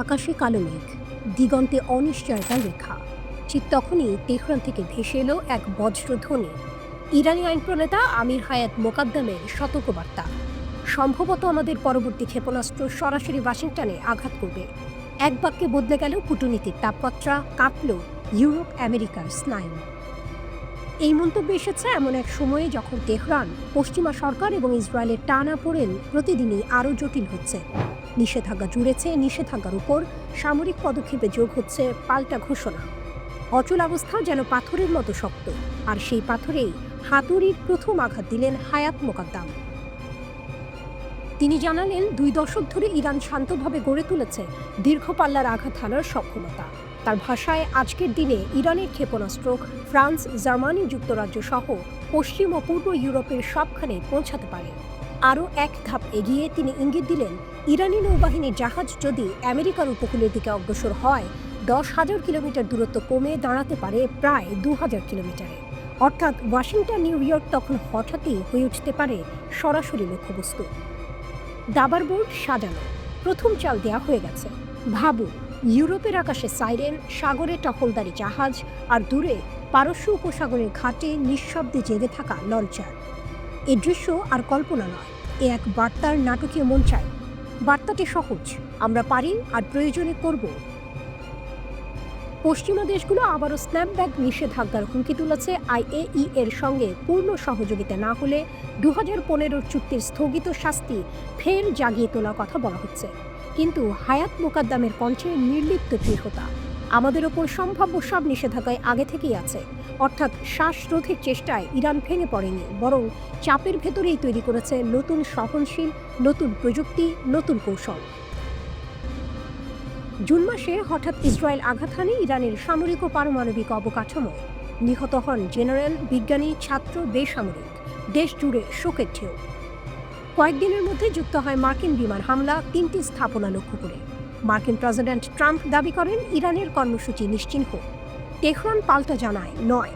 আকাশে কালো মেঘ, দিগন্তে অনিশ্চয়তার রেখা। ঠিক তখনই তেহরান থেকে ভেসে এলো এক বজ্রধ্বনি, ইরানি আইন প্রণেতা আমির হায়াত মোকাদ্দামের সতর্কবার্তা। সম্ভবত আমাদের পরবর্তী ক্ষেপণাস্ত্র সরাসরি ওয়াশিংটনে আঘাত করবে। এক বাক্যে বদলে গেল কূটনীতির তাপমাত্রা, কাঁপল ইউরোপ আমেরিকার স্নায়ু। এই মন্তব্য এসেছে এমন এক সময়ে যখন তেহরান, পশ্চিমা সরকার এবং ইসরায়েলের টানাপোড়েন প্রতিদিনই আরও জটিল হচ্ছে। নিষেধাজ্ঞা জুড়েছে, নিষেধাজ্ঞার উপর সামরিক পদক্ষেপে যোগ হচ্ছে পাল্টা ঘোষণা। অচল অবস্থা যেন পাথরের মতো শক্ত, আর সেই পাথরেই হাতুড়ির প্রথম আঘাত দিলেন হায়াত মোকাদ্দাম। তিনি জানালেন, 2 দশক ধরে ইরান শান্তভাবে গড়ে তুলেছে দীর্ঘ পাল্লার আঘাত হানার সক্ষমতা। তার ভাষায়, আজকের দিনে ইরানের ক্ষেপণাস্ত্র ফ্রান্স, জার্মানি, যুক্তরাজ্য সহ পশ্চিম ও পূর্ব ইউরোপের সবখানে পৌঁছাতে পারে। আরও এক ধাপ এগিয়ে তিনি ইঙ্গিত দিলেন, ইরানি নৌবাহিনীর জাহাজ যদি আমেরিকার উপকূলের দিকে অগ্রসর হয়, 10,000 কিলোমিটার দূরত্ব কমে দাঁড়াতে পারে প্রায় 2,000 কিলোমিটারে। অর্থাৎ ওয়াশিংটন, নিউ ইয়র্ক তখন হঠাৎই হয়ে উঠতে পারে সরাসরি লক্ষ্যবস্তু। দাবার বোর্ড সাজানো, প্রথম চাল দেওয়া হয়ে গেছে। ভাবুন, ইউরোপের আকাশে সাইরেন, সাগরে টহলদারি জাহাজ, আর দূরে পারস্য উপসাগরের ঘাটে নিঃশব্দে জেগে থাকা লঞ্চার। এই দৃশ্য আর কল্পনা নয়, এ এক বার্তার নাটকীয় মঞ্চায়ন। বার্তাটি সহজ, আমরা পারি আর প্রয়োজনে করব। পশ্চিমা দেশগুলো আবারও স্ন্যাপব্যাক নিষেধাজ্ঞার হুমকি তুলেছে। IAEA এর সঙ্গে পূর্ণ সহযোগিতা না হলে 2015 চুক্তির স্থগিত শাস্তি ফের জাগিয়ে তোলার কথা বলা হচ্ছে। কিন্তু হায়াত মোকাদ্দামের কণ্ঠে নির্লিপ্ত দৃঢ়তা। আমাদের ওপর সম্ভাব্য সব নিষেধাজ্ঞায় আগে থেকেই আছে। অর্থাৎ শ্বাসরোধের চেষ্টায় ইরান ভেঙে পড়েনি, বরং চাপের ভেতরেই তৈরি করেছে নতুন সহনশীল, নতুন প্রযুক্তি, নতুন কৌশল। জুন মাসে হঠাৎ ইসরায়েল আঘাত হানে ইরানের সামরিক ও পারমাণবিক অবকাঠামোয়। নিহত হন জেনারেল, বিজ্ঞানী, ছাত্র, বেসামরিক। দেশ জুড়ে শোকের ঢেউ। কয়েকদিনের মধ্যে যুক্ত হয় মার্কিন বিমান হামলা 3টি স্থাপনা লক্ষ্য করে। মার্কিন প্রেসিডেন্ট ট্রাম্প দাবি করেন, ইরানের কর্মসূচি নিশ্চিহ্ন। তেহরান পাল্টা জানায়, নয়।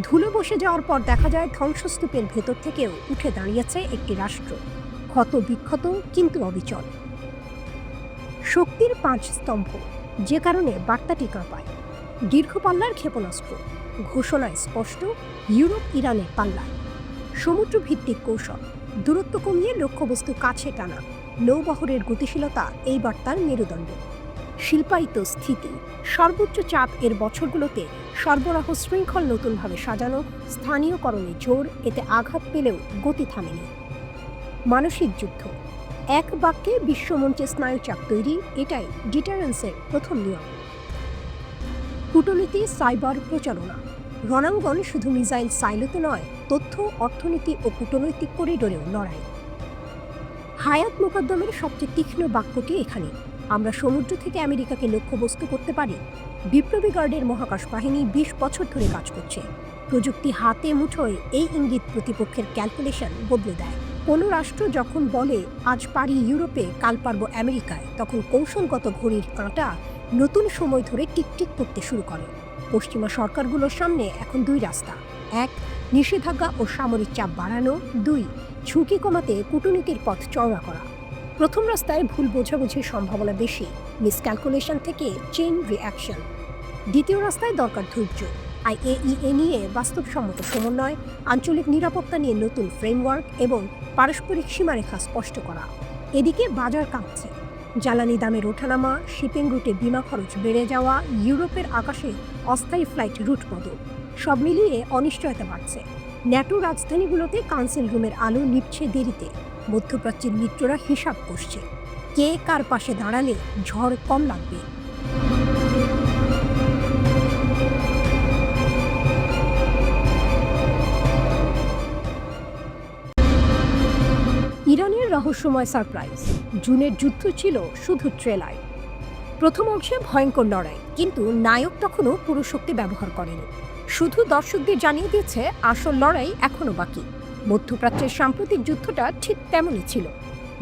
ধুলো বসে যাওয়ার পর দেখা যায় ধ্বংসস্তূপের ভেতর থেকেও উঠে দাঁড়িয়েছে একটি রাষ্ট্র, ক্ষত বিক্ষত কিন্তু অবিচল। শক্তির 5 স্তম্ভ, যে কারণে বার্তাটি কাঁপায়। দীর্ঘ পাল্লার ক্ষেপণাস্ত্র, ঘোষণায় স্পষ্ট, ইউরোপ ইরানের পাল্লায়। সমুদ্র ভিত্তিক কৌশল, দূরত্ব কমিয়ে লক্ষ্যবস্তু কাছে টানা। নৌবহরের গতিশীলতা এই বার্তার মেরুদণ্ড। শিল্পায়িত স্থিতি, সর্বোচ্চ চাপ এর বছরগুলোতে সরবরাহ শৃঙ্খল নতুনভাবে সাজানো, স্থানীয়করণে জোর, এতে আঘাত পেলেও গতি থামেনি। মানসিক যুদ্ধ, এক বাক্যে বিশ্বমঞ্চে স্নায়ুচাপ তৈরি, এটাই ডিটারেন্সের প্রথম নিয়ম। কূটনীতি, সাইবার প্রচারণা, রণাঙ্গন শুধু মিসাইল সাইলোতে নয়, তথ্য, অর্থনীতি ও কূটনৈতিক করিডোরেও লড়াই। হায়াত মোকাদ্দামের সবচেয়ে তীক্ষ্ণ বাক্যটি এখানে, আমরা সমুদ্র থেকে আমেরিকাকে লক্ষ্যবস্তু করতে পারি। বিপ্লবী গার্ডের মহাকাশ বাহিনী 20 বছর ধরে কাজ করছে। প্রযুক্তি হাতে মুঠোয়, এই ইঙ্গিত প্রতিপক্ষের ক্যালকুলেশন বদলে দেয়। কোনো রাষ্ট্র যখন বলে আজ পারি ইউরোপে, কাল পারব আমেরিকায়, তখন কৌশলগত ঘড়ির কাঁটা নতুন সময় ধরে টিকটিক করতে শুরু করে। পশ্চিমা সরকারগুলোর সামনে এখন 2 রাস্তা, 1 নিষেধাজ্ঞা ও সামরিক চাপ বাড়ানো, 2 ঝুঁকি কমাতে কূটনীতির পথ চওড়া করা। প্রথম রাস্তায় ভুল বোঝাবুঝির সম্ভাবনা বেশি, মিসক্যালকুলেশন থেকে চেইন রিঅ্যাকশন। দ্বিতীয় রাস্তায় দরকার ধৈর্য, IAEA নিয়ে বাস্তবসম্মত সমন্বয়, আঞ্চলিক নিরাপত্তা নিয়ে নতুন ফ্রেমওয়ার্ক এবং পারস্পরিক সীমারেখা স্পষ্ট করা। এদিকে বাজার কাঁপছে, জ্বালানি দামের ওঠানামা, শিপিং রুটে বিমা খরচ বেড়ে যাওয়া, ইউরোপের আকাশে অস্থায়ী ফ্লাইট রুট বদল, সব মিলিয়ে অনিশ্চয়তা বাড়ছে। ন্যাটো রাজধানীগুলোতে কাউন্সিল রুমের আলো নিভছে দেরিতে। মধ্যপ্রাচ্যের মিত্ররা হিসাব করছে, কে কার পাশে দাঁড়ালে ঝড় কম লাগবে। ইরানের রহস্যময় সারপ্রাইজ, জুনের যুদ্ধ ছিল শুধু ট্রেলার। প্রথম অংশে ভয়ঙ্কর লড়াই, কিন্তু নায়ক তখনও পুরো শক্তি ব্যবহার করেনি। শুধু দর্শকদের জানিয়ে দিয়েছে আসল লড়াই এখনো বাকি। মধ্যপ্রাচ্যের সাম্প্রতিক যুদ্ধটা ঠিক তেমনই ছিল।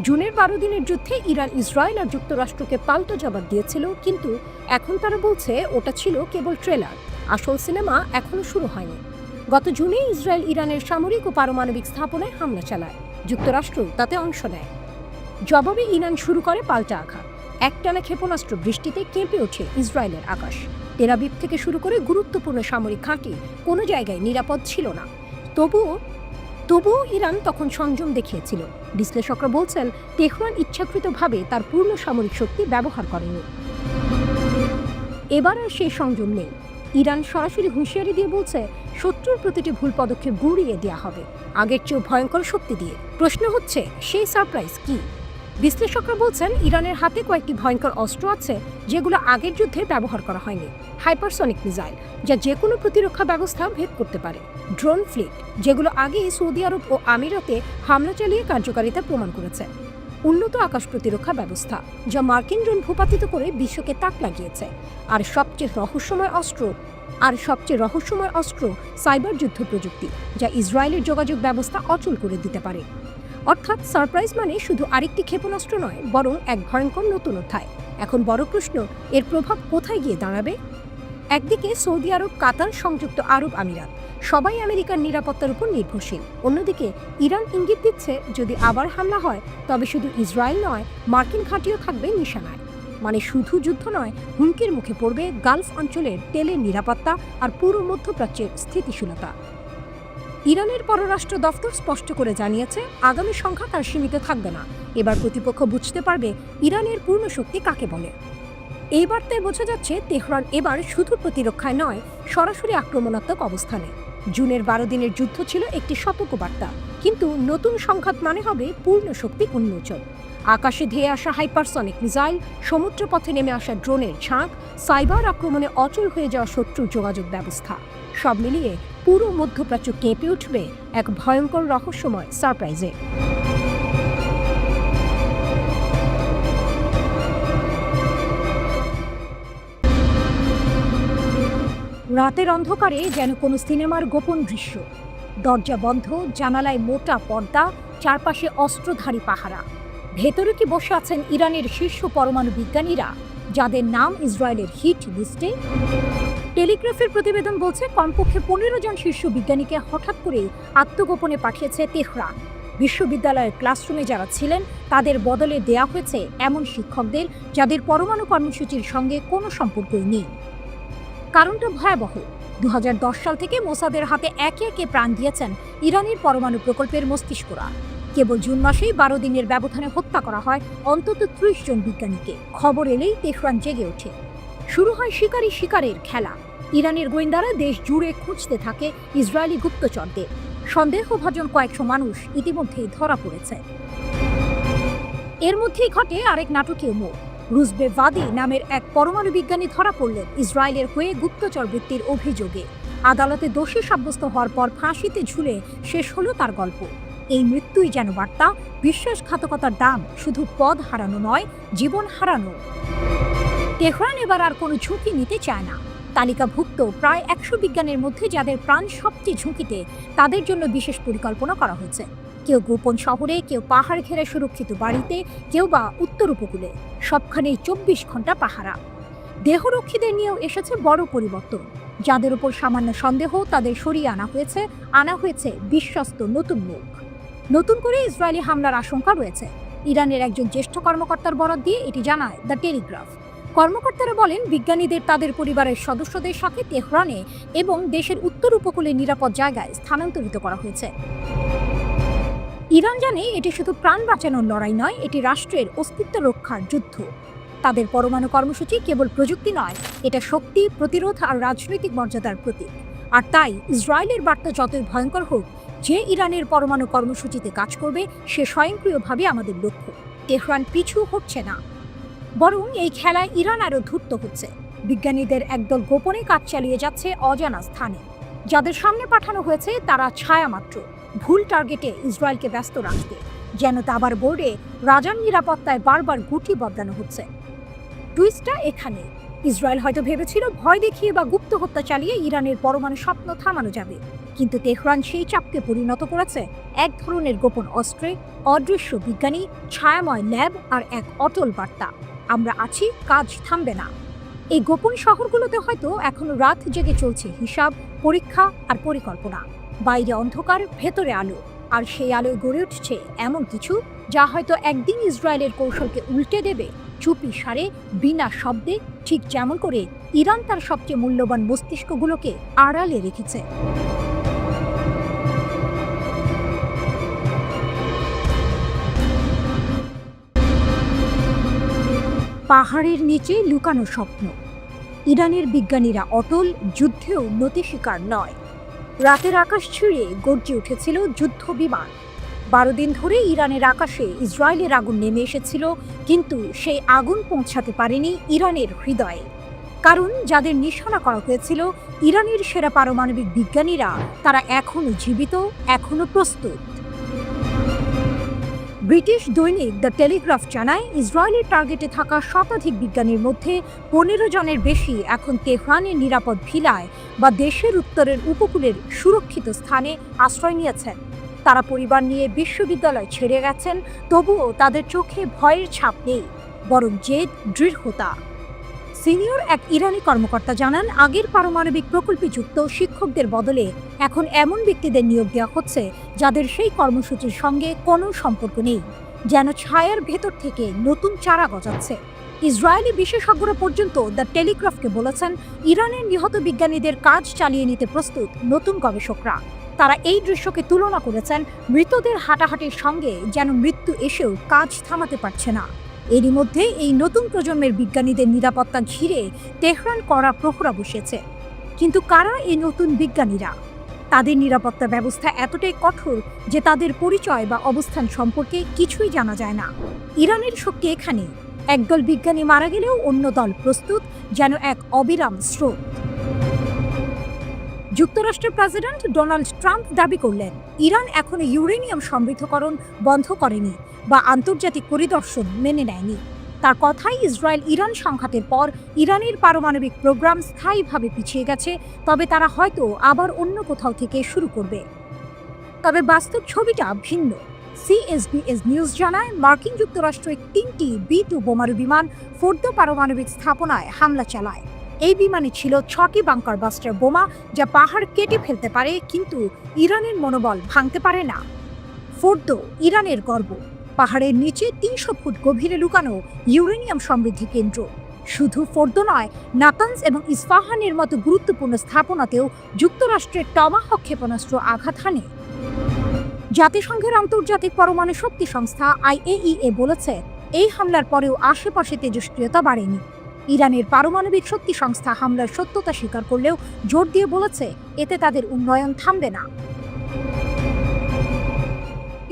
জুনের 12 দিনের যুদ্ধে ইরান, ইসরায়েল আর যুক্তরাষ্ট্রকে পাল্টা জবাব দিয়েছিল, কিন্তু এখন তারা বলছে ওটা ছিল কেবল ট্রেলার, আসল সিনেমা এখনো শুরু হয়নি। গত জুনে ইসরায়েল ইরানের সামরিক ও পারমাণবিক স্থাপনায় হামলা চালায়, যুক্তরাষ্ট্র তাতে অংশ নেয়। জবাবে ইরান শুরু করে পাল্টা আঘাত। একটানা ক্ষেপণাস্ত্র বৃষ্টিতে কেঁপে ওঠে ইসরায়েলের আকাশ। তেল আবিব থেকে শুরু করে গুরুত্বপূর্ণ সামরিক ঘাঁটি কোনো জায়গায় নিরাপদ ছিল না। তবুও ইরান তখন সংযম দেখিয়েছিল। বিশ্লেষকরা বলছেন, তেহরান ইচ্ছাকৃতভাবে তার পূর্ণ সামরিক শক্তি ব্যবহার করেনি। এবার আর সেই সংযম নেই। ইরান সরাসরি হুঁশিয়ারি দিয়ে বলছে, শত্রুর প্রতিটি ভুল পদক্ষেপ গুঁড়িয়ে দেওয়া হবে, আগের চেয়েও ভয়ঙ্কর শক্তি দিয়ে। প্রশ্ন হচ্ছে, সেই সারপ্রাইজ কি? বিশ্লেষকরা বলছেন, ইরানের হাতে কয়েকটি ভয়ঙ্কর অস্ত্র আছে যেগুলো আগের যুদ্ধে ব্যবহার করা হয়নি। হাইপারসনিক মিসাইল, যা যে কোনো প্রতিরক্ষা ব্যবস্থা ভেদ করতে পারে। ড্রোন ফ্লিট, যেগুলো আগে সৌদি আরব ও আমিরাতে হামলা চালিয়ে কার্যকারিতা প্রমাণ করেছে। উন্নত আকাশ প্রতিরক্ষা ব্যবস্থা, যা মার্কিন ড্রোন ভূপাতিত করে বিশ্বকে তাক লাগিয়েছে। আর সবচেয়ে রহস্যময় অস্ত্র সাইবার যুদ্ধ প্রযুক্তি, যা ইসরায়েলের যোগাযোগ ব্যবস্থা অচল করে দিতে পারে। অর্থাৎ সারপ্রাইজ মানে শুধু আরেকটি ক্ষেপণাস্ত্র নয়, বরং এক ভয়ঙ্কর নতুন অধ্যায়। এখন বড় প্রশ্ন, এর প্রভাব কোথায় গিয়ে দাঁড়াবে? একদিকে সৌদি আরব, কাতার, সংযুক্ত আরব আমিরাত সবাই আমেরিকার নিরাপত্তার উপর নির্ভরশীল। অন্যদিকে ইরান ইঙ্গিত দিচ্ছে, যদি আবার হামলা হয় তবে শুধু ইসরায়েল নয়, মার্কিন ঘাঁটিও থাকবে নিশানায়। মানে শুধু যুদ্ধ নয়, হুমকির মুখে পড়বে গালফ অঞ্চলের তেলের নিরাপত্তা আর পুরো মধ্যপ্রাচ্যের স্থিতিশীলতা। ইরানের পররাষ্ট্র দফতর স্পষ্ট করে জানিয়েছে, আগামী সংঘাত আর সীমিত থাকবে না। এবার প্রতিপক্ষ বুঝতে পারবে ইরানের পূর্ণ শক্তি কাকে বলে। এই বার্তায় বোঝা যাচ্ছে, তেহরান এবার শুধু প্রতিরক্ষায় নয়, সরাসরি আক্রমণাত্মক অবস্থানে। জুনের 12 দিনের যুদ্ধ ছিল একটি সতর্কবার্তা, কিন্তু নতুন সংঘাত মানে হবে পূর্ণ শক্তি উন্মোচন। আকাশে ধেয়ে আসা হাইপারসনিক মিসাইল, সমুদ্রপথে নেমে আসা ড্রোনের ঝাঁক, সাইবার আক্রমণে অচল হয়ে যাওয়া শত্রুর যোগাযোগ ব্যবস্থা, সব মিলিয়ে পুরো মধ্যপ্রাচ্য কেঁপে উঠবে এক ভয়ঙ্কর রহস্যময় সারপ্রাইজে। রাতের অন্ধকারে যেন কোনো সিনেমার গোপন দৃশ্য। দরজা বন্ধ, জানালায় মোটা পর্দা, চারপাশে অস্ত্রধারী পাহারা। ভেতরে কি বসে আছেন ইরানের শীর্ষ পরমাণু বিজ্ঞানীরা, যাদের নাম ইসরায়েলের হিট লিস্টে? টেলিগ্রাফের প্রতিবেদন বলছে, কমপক্ষে 15 জন শীর্ষ বিজ্ঞানীকে হঠাৎ করে আত্মগোপনে পাঠিয়েছে তেহরান। বিশ্ববিদ্যালয়ের ক্লাসরুমে যারা ছিলেন তাদের বদলে দেয়া হয়েছে এমন শিক্ষকদের যাদের পরমাণু কর্মসূচির সঙ্গে কোনো সম্পর্কই নেই। কারণটা ভয়াবহ। 2010 সাল থেকে মোসাদের হাতে একে একে প্রাণ দিয়েছেন ইরানের পরমাণু প্রকল্পের মস্তিষ্করা। কেবল জুন মাসেই 12 দিনের ব্যবধানে হত্যা করা হয় অন্তত 30 জন বিজ্ঞানীকে। খবর এলেই তেহরান জেগে ওঠে। শুরু হয় শিকারের খেলা। ইরানের গোয়েন্দারা দেশ জুড়ে খুঁজতে থাকে ইসরায়েলি গুপ্তচরদের। সন্দেহভাজন কয়েকশো মানুষ ইতিমধ্যেই ধরা পড়েছে। এর মধ্যেই ঘটে আরেক নাটকীয় মোড়। রুজবে ভাদি নামের এক পরমাণু বিজ্ঞানী ধরা পড়লেন ইসরায়েলের হয়ে গুপ্তচর বৃত্তির অভিযোগে। আদালতে দোষী সাব্যস্ত হওয়ার পর ফাঁসিতে ঝুলে শেষ হলো তার গল্প। এই মৃত্যুই যেন বার্তা, বিশ্বাসঘাতকতার দাম শুধু পদ হারানো নয়, জীবন হারানো। তেহরান এবার আর কোনো ঝুঁকি নিতে চায় না। তালিকাভুক্ত প্রায় 100 বিজ্ঞানীর মধ্যে যাদের প্রাণ সবচেয়ে ঝুঁকিতে, তাদের জন্য বিশেষ পরিকল্পনা করা হয়েছে। কেউ গোপন শহরে, কেউ পাহাড় ঘেরা সুরক্ষিত বাড়িতে, কেউ বা উত্তর উপকূলে। সবখানেই 24 ঘন্টা পাহারা। দেহরক্ষীদের নিয়েও এসেছে বড় পরিবর্তন। যাদের উপর সামান্য সন্দেহ, তাদের সরিয়ে আনা হয়েছে বিশ্বস্ত নতুন মুখ। নতুন করে ইসরায়েলি হামলার আশঙ্কা রয়েছে। ইরানের একজন জ্যেষ্ঠ কর্মকর্তার বরাত দিয়ে এটি জানায় দ্য টেলিগ্রাফ। কর্মকর্তারা বলেন, বিজ্ঞানীদের তাদের পরিবারের সদস্যদের সাথে তেহরানে এবং দেশের উত্তর উপকূলে নিরাপদ জায়গায় স্থানান্তরিত করা হয়েছে। ইরান জানে এটি শুধু প্রাণ বাঁচানোর লড়াই নয়, এটি রাষ্ট্রের অস্তিত্ব রক্ষার যুদ্ধ। তাদের পরমাণু কর্মসূচি কেবল প্রযুক্তি নয়, এটা শক্তি, প্রতিরোধ আর রাজনৈতিক মর্যাদার প্রতীক। আর তাই ইসরায়েলের বার্তা যতই ভয়ঙ্কর হোক, যে ইরানের পরমাণু কর্মসূচিতে কাজ করবে সে স্বয়ংক্রিয়ভাবে আমাদের লক্ষ্য। তেহরান পিছু হচ্ছে না, বরং এই খেলায় ইরান আরও ধূর্ত হচ্ছে। বিজ্ঞানীদের একদল গোপনে কাজ চালিয়ে যাচ্ছে অজানা স্থানে। যাদের সামনে পাঠানো হয়েছে তারা ছায়া মাত্র, ভুল টার্গেটে ইসরায়েলকে ব্যস্ত রাখতে। যেন দাবার বোর্ডে রাজার নিরাপত্তায় বারবার গুটি বদলানো হচ্ছে। টুইস্টটা এখানে, ইসরায়েল হয়তো ভেবেছিল ভয় দেখিয়ে বা গুপ্ত হত্যা চালিয়ে ইরানের পরমাণু স্বপ্ন থামানো যাবে, কিন্তু তেহরান সেই চাপকে পরিণত করেছে এক ধরনের গোপন অস্ত্রে, অদৃশ্য বিজ্ঞানী, ছায়াময় ল্যাব আর এক অটল বার্তা, আমরা আছি, কাজ থামবে না। এই গোপন শহরগুলোতে হয়তো এখনো রাত জেগে চলছে হিসাব, পরীক্ষা আর পরিকল্পনা। বাইরে অন্ধকার, ভেতরে আলো, আর সেই আলোয় গড়ে উঠছে এমন কিছু যা হয়তো একদিন ইসরায়েলের কৌশলকে উল্টে দেবে। চুপি সারে বিনা শব্দে, ঠিক যেমন করে ইরান তার সবচেয়ে মূল্যবান মস্তিষ্কগুলোকে আড়ালে রেখেছে। পাহাড়ের নিচে লুকানো স্বপ্ন। ইরানের বিজ্ঞানীরা অটল, যুদ্ধেও নতি শিকার নয়। রাতের আকাশ ছুঁয়ে গর্জে উঠেছিল যুদ্ধ বিমান। 12 দিন ধরে ইরানের আকাশে ইসরায়েলের আগুন নেমে এসেছিল, কিন্তু সেই আগুন পৌঁছাতে পারেনি ইরানের হৃদয়ে। কারণ যাদের নিশানা করা হয়েছিল ইরানের সেরা পারমাণবিক বিজ্ঞানীরা, তারা এখনো জীবিত, এখনো প্রস্তুত। ব্রিটিশ দৈনিক দ্য টেলিগ্রাফ জানায়, ইসরায়েলের টার্গেটে থাকা শতাধিক বিজ্ঞানীর মধ্যে 15 জনের বেশি এখন তেহরানের নিরাপদ ভিলায় বা দেশের উত্তরের উপকূলের সুরক্ষিত স্থানে আশ্রয় নিয়েছেন। তারা পরিবার নিয়ে বিশ্ববিদ্যালয় ছেড়ে গেছেন, তবুও তাদের চোখে ভয়ের ছাপ নেই, বরং জেদ, দৃঢ়তা। সিনিয়র এক ইরানি কর্মকর্তা জানান, আগের পারমাণবিক প্রকল্পে যুক্ত শিক্ষকদের বদলে এখন এমন ব্যক্তিদের নিয়োগ দেওয়া হচ্ছে যাদের সেই কর্মসূচির সঙ্গে কোনো সম্পর্ক নেই, যেন ছায়ার ভেতর থেকে নতুন চারা গজাচ্ছে। ইসরায়েলি বিশেষজ্ঞরা পর্যন্ত দ্য টেলিগ্রাফকে বলেছেন, ইরানের নিহত বিজ্ঞানীদের কাজ চালিয়ে নিতে প্রস্তুত নতুন গবেষকরা। তারা এই দৃশ্যকে তুলনা করেছেন মৃতদের হাঁটাহাঁটির সঙ্গে, যেন মৃত্যু এসেও কাজ থামাতে পারছে না। এরই মধ্যে এই নতুন প্রজন্মের বিজ্ঞানীদের নিরাপত্তা ঘিরে তেহরান কড়া প্রহরা বসেছে। কিন্তু কারা এই নতুন বিজ্ঞানীরা? তাদের নিরাপত্তা ব্যবস্থা এতটাই কঠোর যে তাদের পরিচয় বা অবস্থান সম্পর্কে কিছুই জানা যায় না। ইরানের শক্তি এখানে, একদল বিজ্ঞানী মারা গেলেও অন্য দল প্রস্তুত, যেন এক অবিরাম স্রোত। যুক্তরাষ্ট্রের প্রেসিডেন্ট ডোনাল্ড ট্রাম্প দাবি করলেন, ইরান এখনো ইউরেনিয়াম সমৃদ্ধকরণ বন্ধ করেনি বা আন্তর্জাতিক পরিদর্শন মেনে নেয়নি। তার কথায়, ইসরায়েল ইরান সংঘাতের পর ইরানের পারমাণবিক প্রোগ্রাম স্থায়ীভাবে পিছিয়ে গেছে, তবে তারা হয়তো আবার অন্য কোথাও থেকে শুরু করবে। তবে বাস্তব ছবিটা ভিন্ন। সিএসবিএস নিউজ জানায়, মার্কিন যুক্তরাষ্ট্র 3টি B-2 বোমারু বিমান ফোর্দো পারমাণবিক স্থাপনায় হামলা চালায়। এই বিমানে ছিল 6টি বাংকার বাস্টার বোমা, যা পাহাড় কেটে ফেলতে পারে, কিন্তু ইরানের মনোবল ভাঙতে পারে না। ফোর্দো ইরানের গর্ব, পাহাড়ের নিচে 300 ফুট গভীরে লুকানো ইউরেনিয়াম সমৃদ্ধি কেন্দ্র। শুধু ফোর্দো নয়, নাতানজ এবং ইস্পাহানের মতো গুরুত্বপূর্ণ স্থাপনাতেও যুক্তরাষ্ট্রের টমাহক ক্ষেপণাস্ত্র আঘাত হানে। জাতিসংঘের আন্তর্জাতিক পরমাণু শক্তি সংস্থা IAEA বলেছে, এই হামলার পরেও আশেপাশে তেজস্ক্রিয়তা বাড়েনি। ইরানের পারমাণবিক শক্তি সংস্থা হামলার সত্যতা স্বীকার করলেও জোর দিয়ে বলেছে, এতে তাদের উন্নয়ন থামবে না।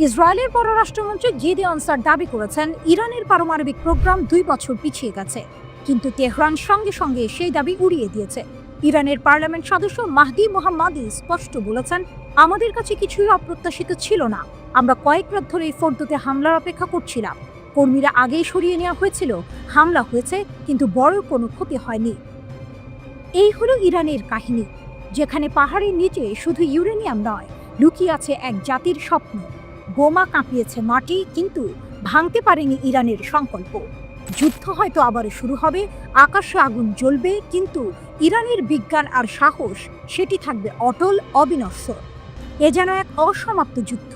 ইসরায়েলের পররাষ্ট্রমন্ত্রী গিদেওন স্যার দাবি করেছেন, ইরানের পারমাণবিক প্রোগ্রাম 2 বছর পিছিয়ে গেছে, কিন্তু তেহরান সঙ্গে সঙ্গে সেই দাবি উড়িয়ে দিয়েছে। ইরানের পার্লামেন্ট সদস্য মাহদি মোহাম্মদি স্পষ্ট বলেছেন, আমাদের কাছে কিছুই অপ্রত্যাশিত ছিল না। আমরা কয়েক রাত ধরে ফোর্দোতে হামলার অপেক্ষা করছিলাম। কর্মীরা আগেই সরিয়ে নেওয়া হয়েছিল, হামলা হয়েছে, কিন্তু বড় কোনো ক্ষতি হয়নি। এই হলো ইরানের কাহিনী, যেখানে পাহাড়ের নিচে শুধু ইউরেনিয়াম নয়, লুকিয়ে আছে এক জাতির স্বপ্ন। বোমা কাঁপিয়েছে মাটি, কিন্তু ভাঙতে পারেনি ইরানের সংকল্প। যুদ্ধ হয়তো আবার শুরু হবে, আকাশে আগুন জ্বলবে, কিন্তু ইরানের বিজ্ঞান আর সাহস, সেটি থাকবে অটল, অবিনশ্বর। এ যেন এক অসমাপ্ত যুদ্ধ।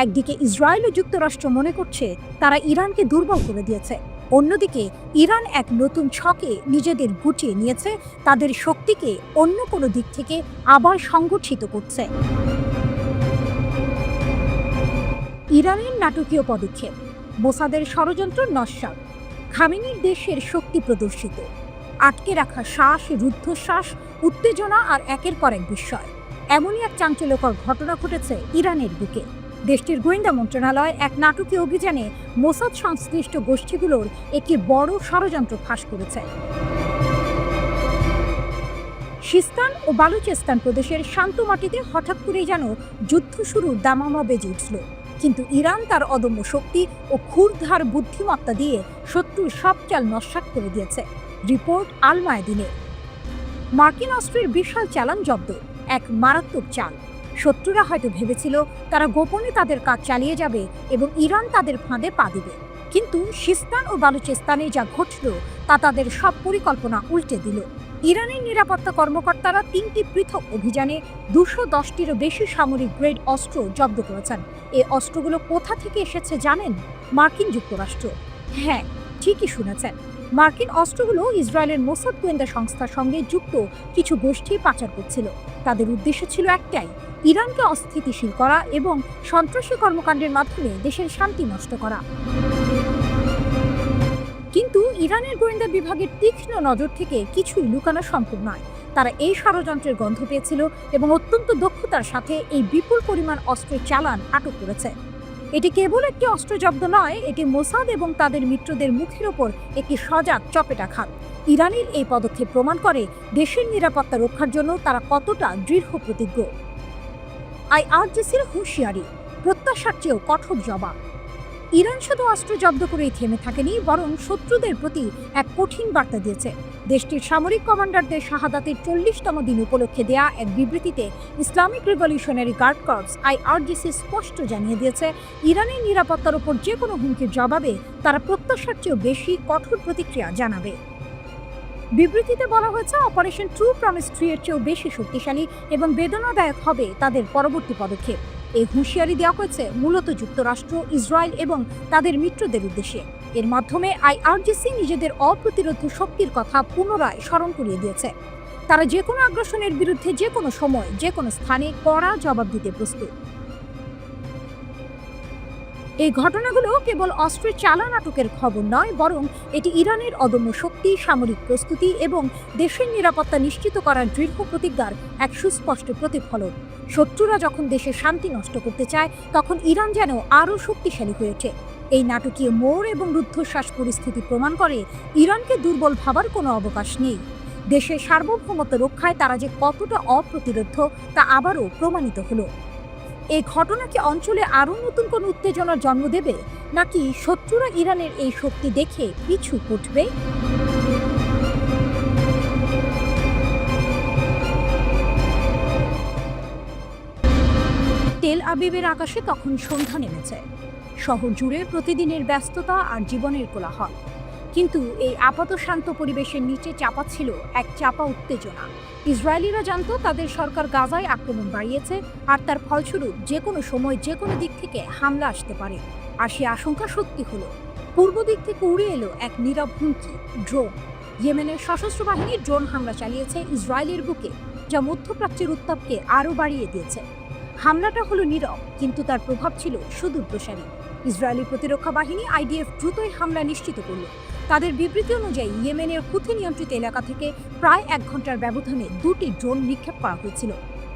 একদিকে ইসরায়েল ও যুক্তরাষ্ট্র মনে করছে তারা ইরানকে দুর্বল করে দিয়েছে, অন্যদিকে ইরান এক নতুন ছকে নিজেদের গুটিয়ে নিয়েছে, তাদের শক্তিকে অন্য কোনো দিক থেকে আবার সংগঠিত করছে। ইরানের নাটকীয় পদক্ষেপ, মোসাদের ষড়যন্ত্র নস্যাৎ, খামেনির দেশের শক্তি প্রদর্শিত, আটকে রাখা শ্বাস, রুদ্ধশ্বাস, উত্তেজনা আর একের পর এক বিস্ময়। এমনই এক চাঞ্চল্যকর ঘটনা ঘটেছে ইরানের বুকে। দেশটির গোয়েন্দা মন্ত্রণালয় এক নাটকীয় অভিযানে মোসাদ সংশ্লিষ্ট গোষ্ঠীগুলোর একটি বড় ষড়যন্ত্র ফাঁস করেছে। সিস্তান ও বালুচেস্তান প্রদেশের শান্ত মাটিতে হঠাৎ করেই যেন যুদ্ধ শুরুর দামামা বেজে উঠল। কিন্তু ইরান তার অদম্য শক্তি ও ক্ষুরধার বুদ্ধিমত্তা দিয়ে শত্রুর সব চাল নস্যাৎ করে দিয়েছে। রিপোর্ট আল মায়াদিনের। মার্কিন অস্ত্রের বিশাল চালান জব্দ, এক মারাত্মক চাল। শত্রুরা হয়তো ভেবেছিল তারা গোপনে তাদের কাজ চালিয়ে যাবে এবং ইরান তাদের ফাঁদে পা দেবে, কিন্তু সিস্তান ও বালুচেস্তানে যা ঘটল তা তাদের সব পরিকল্পনা উল্টে দিল। ইরানের নিরাপত্তা কর্মকর্তারা 3টি পৃথক অভিযানে 210টিরও বেশি সামরিক গ্রেড অস্ত্র জব্দ করেছেন। এই অস্ত্রগুলো কোথা থেকে এসেছে জানেন? মার্কিন যুক্তরাষ্ট্র। হ্যাঁ, ঠিকই শুনেছেন। মার্কিন অস্ত্রগুলো ইসরায়েলের মোসাদ গোয়েন্দা সংস্থার সঙ্গে যুক্ত কিছু গোষ্ঠী পাচার করছিল। তাদের উদ্দেশ্য ছিল একটাই, ইরানকে অস্থিতিশীল করা এবং সন্ত্রাসী কর্মকাণ্ডের মাধ্যমে দেশের শান্তি নষ্ট করা। কিন্তু ইরানের গোয়েন্দা বিভাগের তীক্ষ্ণ নজর থেকে কিছুই লুকানো সম্ভব নয়। তারা এই ষড়যন্ত্রের গন্ধ পেয়েছিল এবং অত্যন্ত দক্ষতার সাথে এই বিপুল পরিমাণ অস্ত্রের চালান আটক করেছে। এটি কেবল একটি অস্ত্র জব্দ নয়, এটি মোসাদ এবং তাদের মিত্রদের মুখের ওপর একটি সজাগ চপেটাঘাত। ইরানের এই পদক্ষেপ প্রমাণ করে দেশের নিরাপত্তা রক্ষার জন্য তারা কতটা দৃঢ় প্রতিজ্ঞ। আইআরজিসির হুঁশিয়ারি, প্রত্যাশার চেয়েও কঠোর জবাব। ইরান শুধু অস্ত্র জব্দ করেই থেমে থাকেনি, বরং শত্রুদের প্রতি এক কঠিন বার্তা দিয়েছে। দেশটির সামরিক কমান্ডারদের শাহাদাতের 40তম দিন উপলক্ষে দেয়া এক বিবৃতিতে Islamic revolutionary guard Corps IRGC স্পষ্ট জানিয়ে দিয়েছে, ইরানের নিরাপত্তার উপর যে কোনো হুমকির জবাবে তারা প্রত্যাশার চেয়েও বেশি কঠোর প্রতিক্রিয়া জানাবে। বিবৃতিতে বলা হয়েছে, অপারেশন ট্রু প্রমিস 3 এর চেয়েও বেশি শক্তিশালী এবং বেদনাদায়ক হবে তাদের পরবর্তী পদক্ষেপ। এই হুঁশিয়ারি দেওয়া হয়েছে মূলত যুক্তরাষ্ট্র, ইসরায়েল এবং তাদের মিত্রদের উদ্দেশ্যে। এর মাধ্যমে আইআরজিসি নিজেদের অপ্রতিরোধ্য শক্তির কথা পুনরায় স্মরণ করিয়ে দিয়েছে। তারা যে কোনো আগ্রাসনের বিরুদ্ধে যে কোনো সময়, যে কোনো স্থানে কড়া জবাব দিতে প্রস্তুত। এই ঘটনাগুলো কেবল অস্ত্রের চালান আটকের খবর নয়, বরং এটি ইরানের অদম্য শক্তি, সামরিক প্রস্তুতি এবং দেশের নিরাপত্তা নিশ্চিত করার দৃঢ় প্রতিজ্ঞার এক সুস্পষ্ট প্রতিফলন। শত্রুরা যখন দেশের শান্তি নষ্ট করতে চায়, তখন ইরান যেন আরও শক্তিশালী হয়ে ওঠে। এই নাটকীয় মোড় এবং রুদ্ধশ্বাস পরিস্থিতি প্রমাণ করে, ইরানকে দুর্বল ভাবার কোনো অবকাশ নেই। দেশের সার্বভৌমত্ব রক্ষায় তারা যে কতটা অপ্রতিরোধ্য তা আবারও প্রমাণিত হলো। এই ঘটনা কি অঞ্চলে আরও নতুন কোনো উত্তেজনার জন্ম দেবে, নাকি শত্রুরা ইরানের এই শক্তি দেখে পিছু হটবে? তেল আবিবের আকাশে তখন সন্ধ্যা নেমেছে। শহর জুড়ে প্রতিদিনের ব্যস্ততা আর জীবনের কোলাহল। কিন্তু এই আপাত শান্ত পরিবেশের নিচে চাপা ছিল এক চাপা উত্তেজনা। ইসরায়েলিরা জানত তাদের সরকার গাজায় আক্রমণ বাড়িয়েছে, আর তার ফলস্বরূপ যে কোনো সময় যে কোনো দিক থেকে হামলা আসতে পারে। আর সে আশঙ্কা সত্যি হলো। পূর্ব দিক থেকে উড়ে এলো এক নীরব হুমকি, ড্রোন। ইয়েমেনের সশস্ত্র বাহিনী ড্রোন হামলা চালিয়েছে ইসরায়েলের বুকে, যা মধ্যপ্রাচ্যের উত্তাপকে আরও বাড়িয়ে দিয়েছে। হামলাটা হলো নীরব, কিন্তু তার প্রভাব ছিল সুদূরপ্রসারী। ইসরায়েলি প্রতিরক্ষা বাহিনী আইডিএফ দ্রুতই হামলা নিশ্চিত করল। তাদের বিবৃতি অনুযায়ী ইয়েমেনের হুথি নিয়ন্ত্রিত এলাকা থেকে প্রায় 1 ঘন্টার ব্যবধানে 2টি ড্রোন নিক্ষেপ করা হয়েছিল।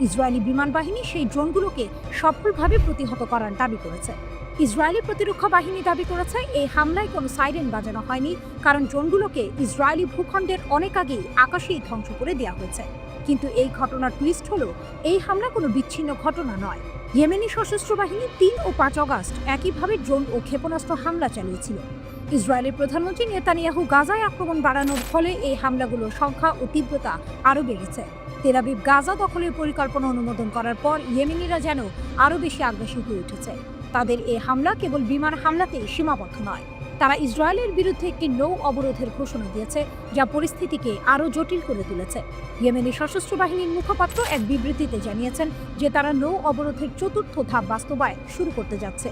ইসরায়েলি বিমান বাহিনী সেই ড্রোনগুলোকে সফলভাবে প্রতিহত করার দাবি করেছে। ইসরায়েলি প্রতিরক্ষা বাহিনী দাবি করেছে, এই হামলায় কোনো সাইরেন বাজানো হয়নি, কারণ ড্রোনগুলোকে ইসরায়েলি ভূখণ্ডের অনেক আগেই আকাশেই ধ্বংস করে দেওয়া হয়েছে। কিন্তু এই ঘটনার টুইস্ট হলো, এই হামলা কোনো বিচ্ছিন্ন ঘটনা নয়। ইয়েমেনি সশস্ত্র বাহিনী 3 ও 5 অগাস্ট একইভাবে ড্রোন ও ক্ষেপণাস্ত্র হামলা চালিয়েছিল। ইসরায়েলের প্রধানমন্ত্রী নেতানিয়াহু গাজায় আক্রমণ বাড়ানোর ফলে এই হামলাগুলোর সংখ্যা ও তীব্রতা আরও বেড়েছে। তেল আবিব গাজা দখলের পরিকল্পনা অনুমোদন করার পর ইয়েমেনিরা যেন আরও বেশি আগ্রাসী হয়ে উঠেছে। তাদের এই হামলা কেবল বিমান হামলাতেই সীমাবদ্ধ নয়, তারা ইসরায়েলের বিরুদ্ধে একটি নৌ অবরোধের ঘোষণা দিয়েছে, যা পরিস্থিতিকে আরও জটিল করে তুলেছে। ইয়েমেনি সশস্ত্র বাহিনীর মুখপাত্র এক বিবৃতিতে জানিয়েছেন যে তারা নৌ অবরোধের 4র্থ ধাপ বাস্তবায়ন শুরু করতে যাচ্ছে।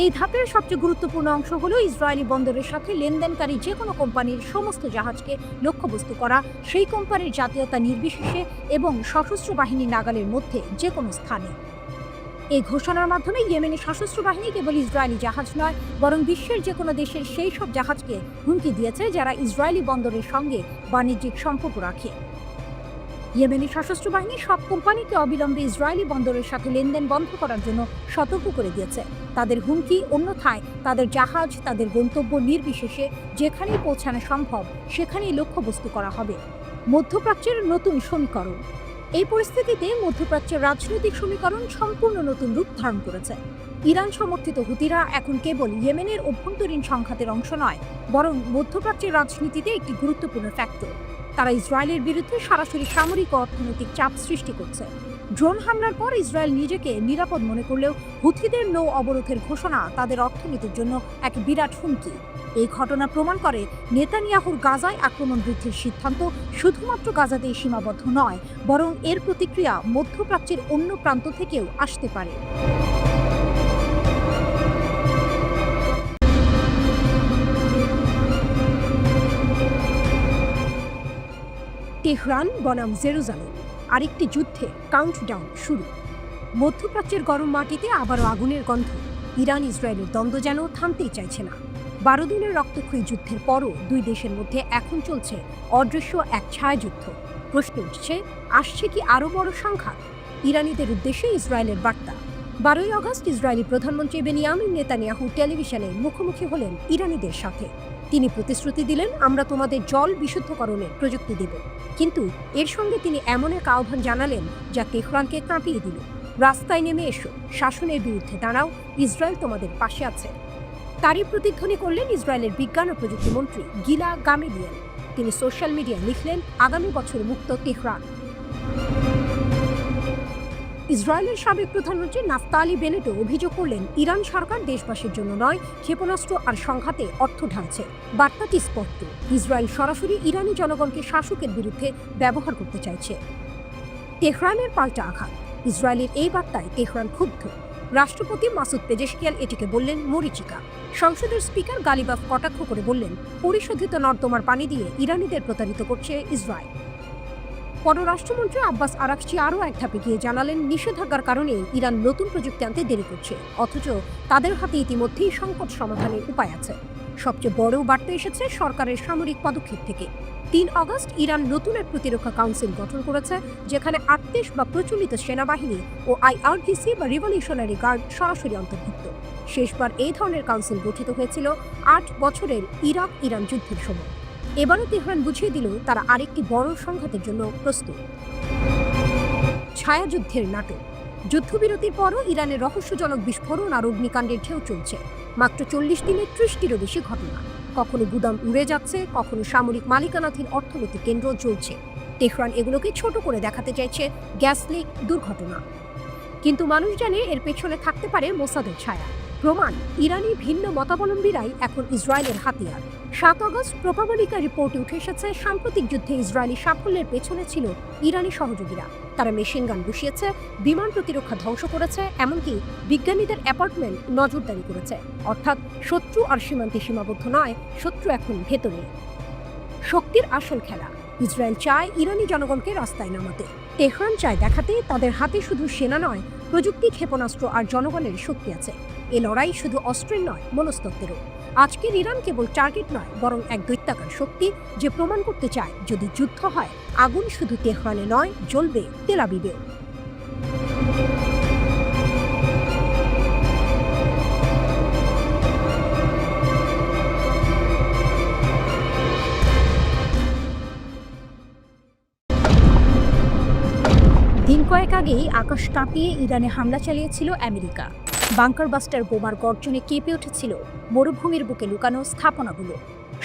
এই ধাপের সবচেয়ে গুরুত্বপূর্ণ অংশ হলো ইসরায়েলি বন্দরের সাথে লেনদেনকারী যে কোনো কোম্পানির সমস্ত জাহাজকে লক্ষ্যবস্তু করা, সেই কোম্পানির জাতীয়তা নির্বিশেষে এবং সশস্ত্র বাহিনী নাগালের মধ্যে যে কোনো স্থানে। এই ঘোষণার মাধ্যমে ইয়েমেনি সশস্ত্র বাহিনী কেবল ইসরায়েলি জাহাজ নয়, বরং বিশ্বের যে কোনো দেশের সেই সব জাহাজকে হুমকি দিয়েছে যারা ইসরায়েলি বন্দরের সঙ্গে বাণিজ্যিক সম্পর্ক রাখে। ইয়েমেনি সশস্ত্র বাহিনী সব কোম্পানিকে অবিলম্বে ইসরায়েলি বন্দরের সাথে লেনদেন বন্ধ করার জন্য সতর্ক করে দিয়েছে। তাদের হুমকি, অন্যথায় তাদের জাহাজ তাদের গন্তব্য নির্বিশেষে যেখানেই পৌঁছানো সম্ভব সেখানেই লক্ষ্যবস্তু করা হবে। মধ্যপ্রাচ্যের নতুন সমীকরণ। এই পরিস্থিতিতে মধ্যপ্রাচ্যের রাজনৈতিক সমীকরণ সম্পূর্ণ নতুন রূপ ধারণ করেছে। ইরান সমর্থিত হুতিরা এখন কেবল ইয়েমেনের অভ্যন্তরীণ সংঘাতের অংশ নয়, বরং মধ্যপ্রাচ্যের রাজনীতিতে একটি গুরুত্বপূর্ণ ফ্যাক্টর। তারা ইসরায়েলের বিরুদ্ধে সরাসরি সামরিক ও অর্থনৈতিক চাপ সৃষ্টি করছে। ড্রোন হামলার পর ইসরায়েল নিজেকে নিরাপদ মনে করলেও হুথিদের নৌ অবরোধের ঘোষণা তাদের অর্থনীতির জন্য এক বিরাট হুমকি। এই ঘটনা প্রমাণ করে, নেতানিয়াহুর গাজায় আক্রমণ বৃদ্ধির সিদ্ধান্ত শুধুমাত্র গাজাতেই সীমাবদ্ধ নয়, বরং এর প্রতিক্রিয়া মধ্যপ্রাচ্যের অন্য প্রান্ত থেকেও আসতে পারে। তেহরান বনাম জেরুজালেম, আরেকটি যুদ্ধের কাউন্টডাউন শুরু। মধ্যপ্রাচ্যের গরম মাটিতে আবারও আগুনের গন্ধ। ইরান ইসরায়েলের দ্বন্দ্ব যেন থামতেই চাইছে না। 12 দিনের রক্তক্ষয়ী যুদ্ধের পরও দুই দেশের মধ্যে এখন চলছে অদৃশ্য এক ছায়াযুদ্ধ। প্রশ্ন উঠছে, আসছে কি আরও বড় সংঘাত? ইরানিদের উদ্দেশ্যে ইসরায়েলের বার্তা। 12ই আগস্ট ইসরায়েলি প্রধানমন্ত্রী বেনিয়ামিন নেতানিয়াহু টেলিভিশনে মুখোমুখি হলেন ইরানিদের সাথে। তিনি প্রতিশ্রুতি দিলেন, আমরা তোমাদের জল বিশুদ্ধকরণের প্রযুক্তি দেব। কিন্তু এর সঙ্গে তিনি এমন এক আহ্বান জানালেন যা তেহরানকে কাঁপিয়ে দিল। রাস্তায় নেমে এসো, শাসনের বিরুদ্ধে দাঁড়াও, ইসরায়েল তোমাদের পাশে আছে। তারই প্রতিধ্বনি করলেন ইসরায়েলের বিজ্ঞান ও প্রযুক্তিমন্ত্রী গিলা গামেলিয়ান। তিনি সোশ্যাল মিডিয়ায় লিখলেন, আগামী বছর মুক্ত তেহরান। ইসরায়েলের সাবেক প্রধানমন্ত্রী নাফতালি বেনেটও অভিযোগ করলেন, ইরান সরকার দেশবাসীর জন্য নয়, ক্ষেপণাস্ত্র আর সংঘাতে অর্থ ঢালছে। বার্তাটি স্পষ্ট, ইসরায়েল সরাসরি ইরানি জনগণকে শাসকের বিরুদ্ধে ব্যবহার করতে চাইছে। তেহরানের পাল্টা আঘাত। ইসরায়েলের এই বার্তায় তেহরান ক্ষুব্ধ। রাষ্ট্রপতি মাসুদ পেজেশকিয়ান এটিকে বললেন মরিচিকা। সংসদের স্পিকার গালিবাফ কটাক্ষ করে বললেন, পরিশোধিত নর্দমার পানি দিয়ে ইরানিদের প্রতারিত করছে ইসরায়েল। পররাষ্ট্রমন্ত্রী আব্বাস আরাকচি আরও এক ধাপে গিয়ে জানালেন, নিষেধাজ্ঞার কারণে ইরান নতুন প্রযুক্তি আনতে দেরি করছে, অথচ তাদের হাতে ইতিমধ্যেই সংকট সমাধানের উপায় আছে। সবচেয়ে বড় বার্তা এসেছে সরকারের সামরিক পদক্ষেপ থেকে। 3 আগস্ট ইরান নতুন এক প্রতিরক্ষা কাউন্সিল গঠন করেছে, যেখানে 38 বা প্রচলিত সেনাবাহিনী ও আইআরজিসি বা রিভলিউশনারি গার্ড সরাসরি অন্তর্ভুক্ত। শেষবার এই ধরনের কাউন্সিল গঠিত হয়েছিল 8 বছরের ইরাক ইরান যুদ্ধের সময়। এবারও তেহরান বুঝিয়ে দিল তারা আরেকটি বড় সংঘাতের জন্য প্রস্তুত। ছায়াযুদ্ধের নাটক। যুদ্ধবিরতির পরও ইরানের রহস্যজনক বিস্ফোরণ আর অগ্নিকাণ্ডের ঢেউ চলছে। মাত্র 40 দিনে 30টিরও বেশি ঘটনা। কখনো গুদাম উড়ে যাচ্ছে, কখনো সামরিক মালিকানাধীন অর্থনৈতিক কেন্দ্র জ্বলছে। তেহরান এগুলোকে ছোট করে দেখাতে চাইছে গ্যাস লিক, দুর্ঘটনা। কিন্তু মানুষ জানে এর পেছনে থাকতে পারে মোসাদের ছায়া। প্রমাণ, ইরানি ভিন্ন মতাবলম্বীরাই এখন ইসরায়েলের হাতিয়ার। 7 আগস্ট প্রোপাবলিকা রিপোর্টে উঠে এসেছে, সাম্প্রতিক যুদ্ধে ইসরায়েলি সাফল্যের পেছনে ছিল ইরানি সহযোগীরা। তারা মেশিন গান বসিয়েছে, বিমান প্রতিরক্ষা ধ্বংস করেছে, এমনকি বিজ্ঞানীদের অ্যাপার্টমেন্ট নজরদারি করেছে। অর্থাৎ শত্রু আর সীমান্তে সীমাবদ্ধ নয়, শত্রু এখন ভেতরে। শক্তির আসল খেলা। ইসরায়েল চায় ইরানি জনগণকে রাস্তায় নামাতে। তেহরান চায় দেখাতে তাদের হাতে শুধু সেনা নয়, প্রযুক্তি, ক্ষেপণাস্ত্র আর জনগণের শক্তি আছে। এ লড়াই শুধু অস্ত্রের নয়, মনস্তত্ত্বেরও। আজকের ইরান কেবল টার্গেট নয়, বরং এক দৈত্যাকার শক্তি, যে প্রমাণ করতে চায় যদি যুদ্ধ হয়, আগুন শুধু তেহরানে নয়, জ্বলবে তেল আবিবেও। দিন কয়েক আগেই আকাশ কাঁপিয়ে ইরানে হামলা চালিয়েছিল আমেরিকা। বাংকার বাস্টার বোমার গর্জনে কেঁপে উঠেছিল মরুভূমির বুকে লুকানো স্থাপনাগুলো।